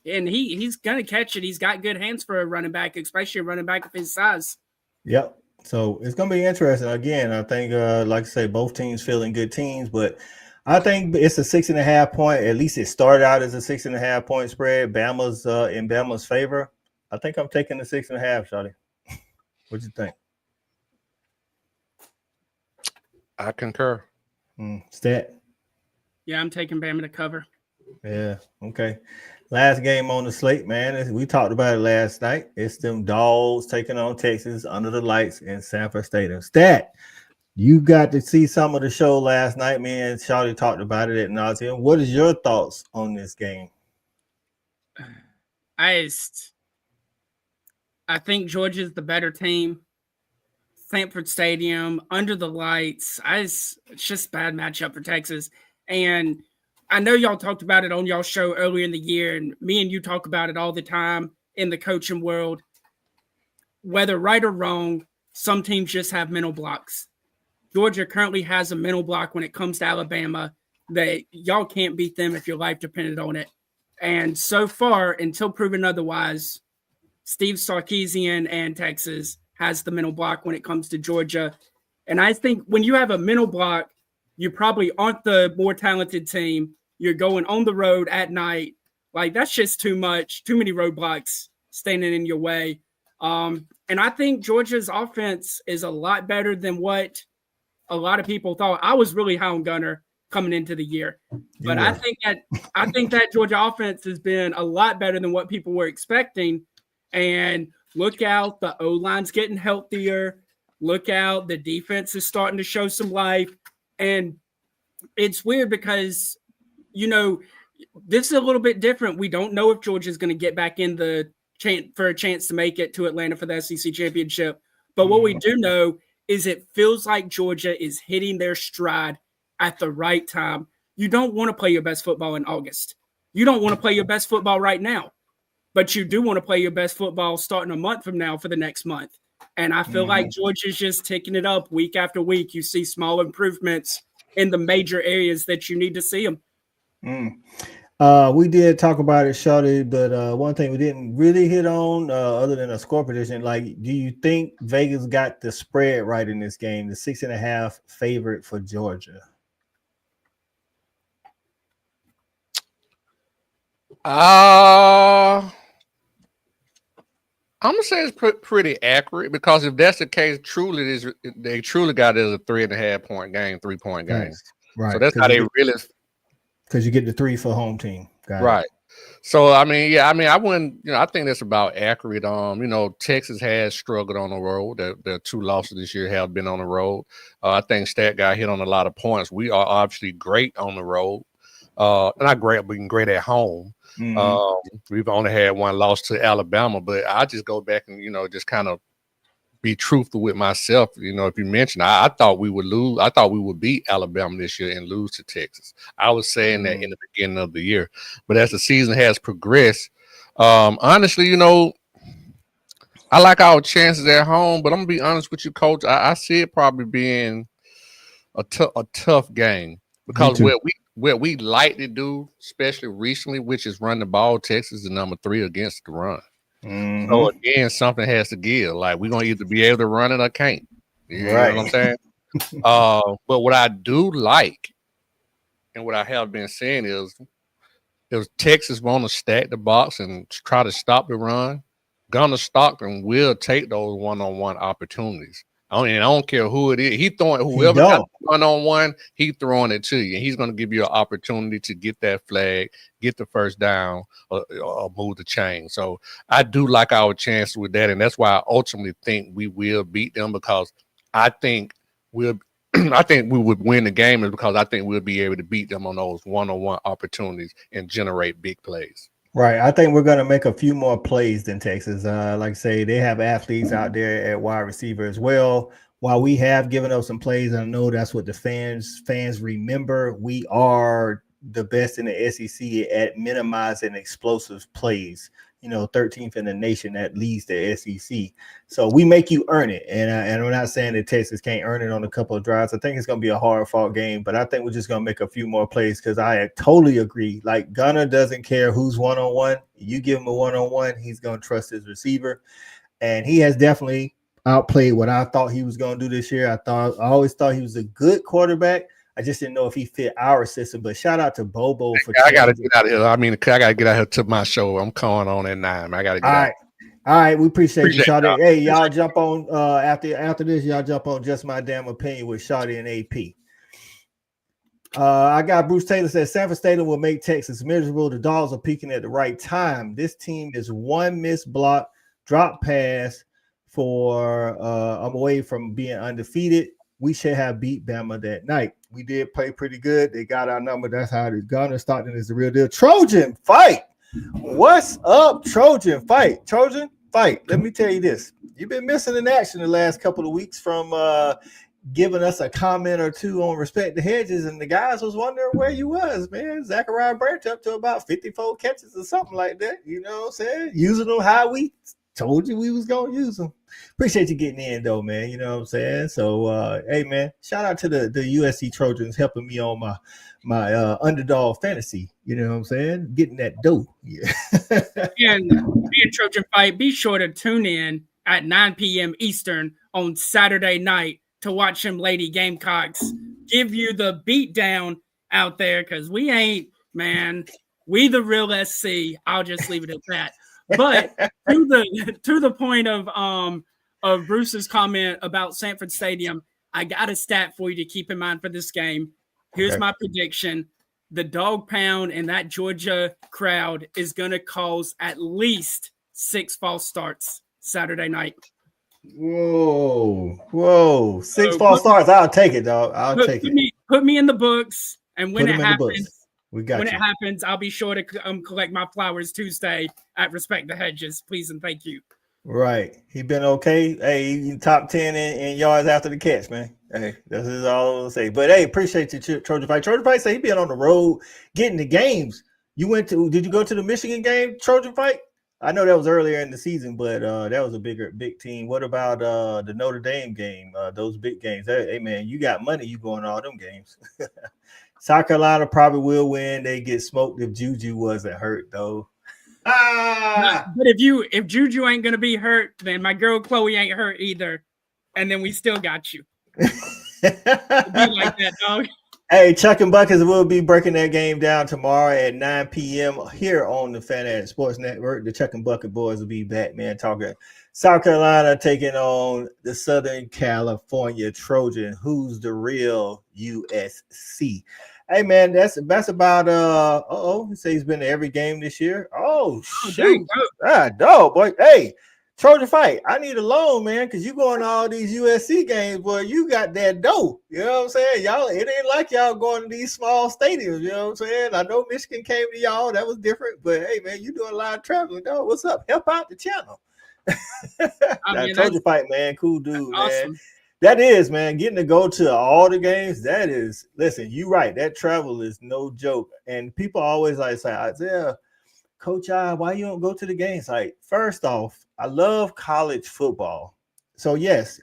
And he's going to catch it. He's got good hands for a running back, especially a running back of his size. Yep. So it's going to be interesting. Again, I think, like I say, both teams feeling good teams, but I think it's a 6.5 point. At least it started out as a 6.5 point spread. Bama's in Bama's favor. I think I'm taking the 6.5, Shawty. What you think? I concur. Stat. Yeah, I'm taking Bama to cover. Yeah. Okay. Last game on the slate, man. We talked about it last night. It's them Dogs taking on Texas under the lights in Sanford Stadium. Stat, you got to see some of the show last night. Me and Shawty talked about it at nauseam. What is your thoughts on this game? I think Georgia's the better team. Sanford Stadium, under the lights. It's just a bad matchup for Texas. And I know y'all talked about it on y'all show earlier in the year, and me and you talk about it all the time in the coaching world. Whether right or wrong, some teams just have mental blocks. Georgia currently has a mental block when it comes to Alabama that y'all can't beat them if your life depended on it. And so far, until proven otherwise, Steve Sarkisian and Texas has the mental block when it comes to Georgia. And I think when you have a mental block, you probably aren't the more talented team. You're going on the road at night. Like, that's just too much, too many roadblocks standing in your way. And I think Georgia's offense is a lot better than what a lot of people thought. I was really high on Gunner coming into the year. But yeah. I think that Georgia offense has been a lot better than what people were expecting. And look out, the O-line's getting healthier. Look out, the defense is starting to show some life. And it's weird because, you know, this is a little bit different. We don't know if Georgia's going to get back in the for a chance to make it to Atlanta for the SEC championship. But what we do know is it feels like Georgia is hitting their stride at the right time. You don't want to play your best football in August. You don't want to play your best football right now. But you do want to play your best football starting a month from now for the next month. And I feel like Georgia's just ticking it up week after week. You see small improvements in the major areas that you need to see them. We did talk about it, shortly, but one thing we didn't really hit on, other than a score prediction, like, do you think Vegas got the spread right in this game? The 6.5 favorite for Georgia. I'm gonna say it's pretty accurate, because if that's the case, they truly got it as a 3.5 point game, 3-point game. Right. So that's how they really, because you get the 3 for home team. Right. So I mean, I wouldn't, I think that's about accurate. Texas has struggled on the road. Their 2 losses this year have been on the road. I think Stat Guy hit on a lot of points. We are obviously great on the road. Not great, but great at home. Mm-hmm. We've only had 1 loss to Alabama, but I just go back and just kind of be truthful with myself. If you mentioned, I thought we would lose. I thought we would beat Alabama this year and lose to Texas. I was saying that in the beginning of the year, but as the season has progressed, honestly, I like our chances at home. But I'm gonna be honest with you, Coach. I see it probably being a tough game, because what we like to do, especially recently, which is run the ball. Texas is number 3 against the run. Mm-hmm. So again, something has to give. Like, we're gonna either be able to run it or can't. You know what I'm saying? But what I do like, and what I have been saying is, if Texas want to stack the box and try to stop the run, Gunnar Stockton will take those one-on-one opportunities. I don't care who it is. Whoever got one-on-one, he throwing it to you. And he's going to give you an opportunity to get that flag, get the first down, or move the chain. So I do like our chances with that. And that's why I ultimately think we will beat them, because I think I think we would win the game, is because I think we'll be able to beat them on those one-on-one opportunities and generate big plays. Right. I think we're going to make a few more plays than Texas. Like I say, they have athletes out there at wide receiver as well. While we have given up some plays, I know that's what the fans remember. We are the best in the SEC at minimizing explosive plays. 13th in the nation that leads the SEC. So we make you earn it. And I'm not saying that Texas can't earn it on a couple of drives. I think it's going to be a hard-fought game, but I think we're just going to make a few more plays, because I totally agree. Like, Gunnar doesn't care who's one-on-one. You give him a one-on-one, he's going to trust his receiver. And he has definitely outplayed what I thought he was going to do this year. I always thought he was a good quarterback. I just didn't know if he fit our system. But shout out to Bobo for. I got to get out of here. I got to get out here to my show. I'm calling on at 9. I got to get out. All right. We appreciate you, Shawty. Hey, y'all jump on after this. Y'all jump on Just My Damn Opinion with Shawty and AP. I got Bruce Taylor says Sanford Stadium will make Texas miserable. The Dogs are peaking at the right time. This team is 1 missed block, drop pass for I'm away from being undefeated. We should have beat Bama that night. We did play pretty good. They got our number. That's how it is. Gunnar Stockton is the real deal. Trojan fight. What's up, Trojan fight? Trojan fight. Let me tell you this. You've been missing in action the last couple of weeks from giving us a comment or two on Respect the Hedges, and the guys was wondering where you was, man. Zachariah Branch up to about 54 catches or something like that. You know what I'm saying? Using them how we told you we was going to use them. Appreciate you getting in, though, man. You know what I'm saying? So, hey, man, shout out to the USC Trojans helping me on my underdog fantasy. You know what I'm saying? Getting that dough. Yeah. And be a Trojan fight. Be sure to tune in at 9 p.m. Eastern on Saturday night to watch them Lady Gamecocks give you the beatdown out there, because we ain't, man. We the real SC. I'll just leave it at that. But to the point of Bruce's comment about Sanford Stadium, I got a stat for you to keep in mind for this game. Here's my prediction. The dog pound and that Georgia crowd is going to cause at least 6 false starts Saturday night. Whoa. 6 false starts. I'll take it, dog. I'll take it. Put me in the books. And when it happens, it happens, I'll be sure to collect my flowers Tuesday at Respect the Hedges. Please and thank you. Right. He been okay. Hey, he top 10 in yards after the catch, man. Hey, this is all I'm gonna say. But hey, appreciate you, Trojan Fight. Trojan Fight say he been on the road getting the games. Did you go to the Michigan game, Trojan Fight? I know that was earlier in the season, but that was a big team. What about the Notre Dame game? Those big games. Hey, man, you got money, you going to all them games. South Carolina probably will win. They get smoked if Juju wasn't hurt, though. But if Juju ain't gonna be hurt, then my girl Chloe ain't hurt either, and then we still got you. It'd be like that, dog. Hey, Chuck and Buckets will be breaking that game down tomorrow at 9 p.m. here on the Fanatic Sports Network. The Chuck and Bucket boys will be back, man, talking South Carolina taking on the Southern California Trojan. Who's the real USC? Hey, man, that's about he says he's been to every game this year. Oh, shoot. Dog, boy. Hey, Trojan Fight, I need a loan, man, because you going to all these USC games, boy, you got that dough. You know what I'm saying? Y'all, it ain't like y'all going to these small stadiums, you know what I'm saying? I know Michigan came to y'all, that was different, but hey, man, you doing a lot of traveling, dog. What's up? Help out the channel. Trojan Fight, man, cool dude, man. Awesome. That is, man, getting to go to all the games, that is, listen, you right, that travel is no joke. And people always like say, Isaiah, Coach why you don't go to the games? Like, first off, I love college football. So yes,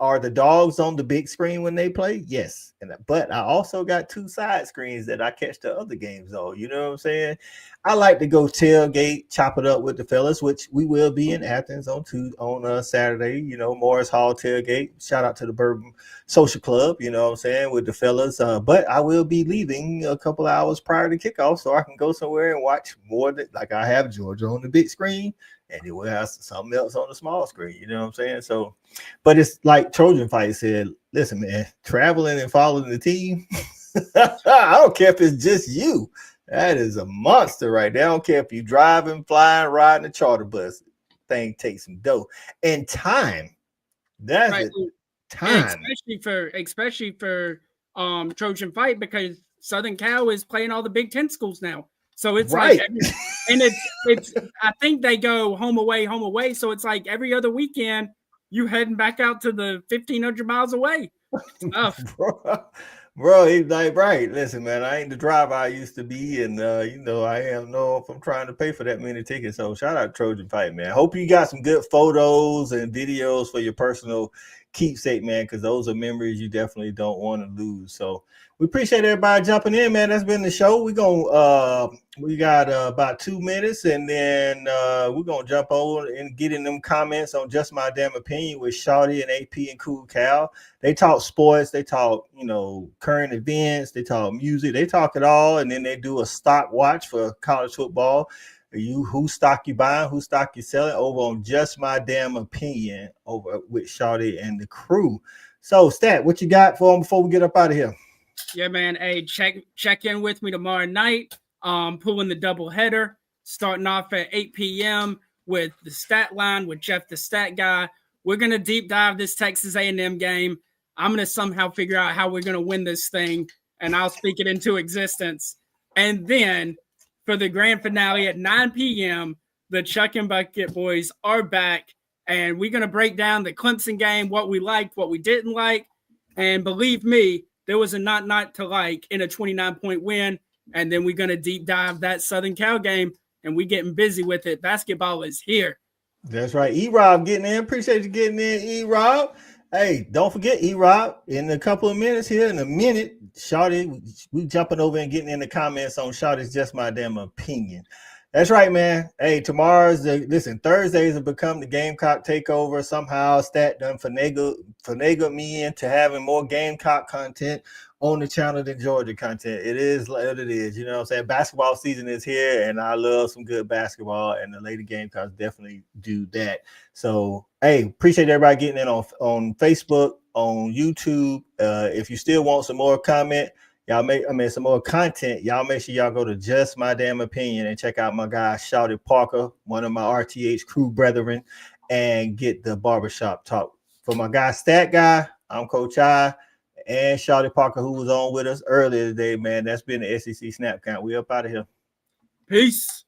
are the dogs on the big screen when they play? Yes. But I also got 2 side screens that I catch the other games on. You know what I'm saying? I like to go tailgate, chop it up with the fellas, which we will be in Athens on Saturday, you know, Morris Hall tailgate. Shout out to the Bourbon Social Club, you know what I'm saying, with the fellas. But I will be leaving a couple hours prior to kickoff so I can go somewhere and watch more like I have Georgia on the big screen. And it will have something else on the small screen, you know what I'm saying? So, but it's like Trojan Fight said, listen, man, traveling and following the team, I don't care if it's just you. That is a monster right there. I don't care if you driving, flying, riding a charter bus. Thing takes some dough. And time. That's right. Time. Especially for Trojan Fight, because Southern Cal is playing all the Big Ten schools now. So it's right. Like it's I think they go home away. So it's like every other weekend you heading back out to the 1,500 miles away. Bro, he's like, right. Listen, man, I ain't the driver I used to be, and you know, I am know if I'm trying to pay for that many tickets. So shout out to Trojan Fight, man. Hope you got some good photos and videos for your personal keepsake, man, because those are memories you definitely don't want to lose. So we appreciate everybody jumping in, man. That's been the show. We got about 2 minutes, and then we're gonna jump over and get in them comments on Just My Damn Opinion with Shawty and AP and Cool Cal. They talk sports, they talk, you know, current events, they talk music, they talk it all, and then they do a stock watch for college football. Who stock you buying, who stock you selling, over on Just My Damn Opinion over with Shawty and the crew. So, Stat, what you got for them before we get up out of here? Yeah, man. Hey, check in with me tomorrow night. Pulling the double header, starting off at 8 p.m. with the Stat Line with Jeff the Stat Guy. We're gonna deep dive this Texas A&M game. I'm gonna somehow figure out how we're gonna win this thing, and I'll speak it into existence. And then for the grand finale at 9 p.m., the Chuck and Bucket boys are back, and we're gonna break down the Clemson game, what we liked, what we didn't like, and believe me, there was a not to like in a 29-point win. And then we're going to deep dive that Southern Cal game, and we getting busy with it. Basketball is here. That's right. E-Rob getting in. Appreciate you getting in, E-Rob. Hey, don't forget, E-Rob, in a couple of minutes here, in a minute, Shawty, we jumping over and getting in the comments on Shawty's Just My Damn Opinion. That's right, man. Hey, Thursdays have become the Gamecock takeover. Somehow Stat done finagle me into having more Gamecock content on the channel than Georgia content. It is what it is. You know what I'm saying? Basketball season is here, and I love some good basketball, and the Lady Gamecocks definitely do that. So, hey, appreciate everybody getting in on Facebook, on YouTube. If you still want some more content, y'all make sure y'all go to Just My Damn Opinion and check out my guy Shawty Parker, one of my RTH crew brethren, and get the barbershop talk. For my guy Stat Guy, I'm Coach I, and Shawty Parker, who was on with us earlier today, man. That's been the SEC Snap Count. We up out of here. Peace.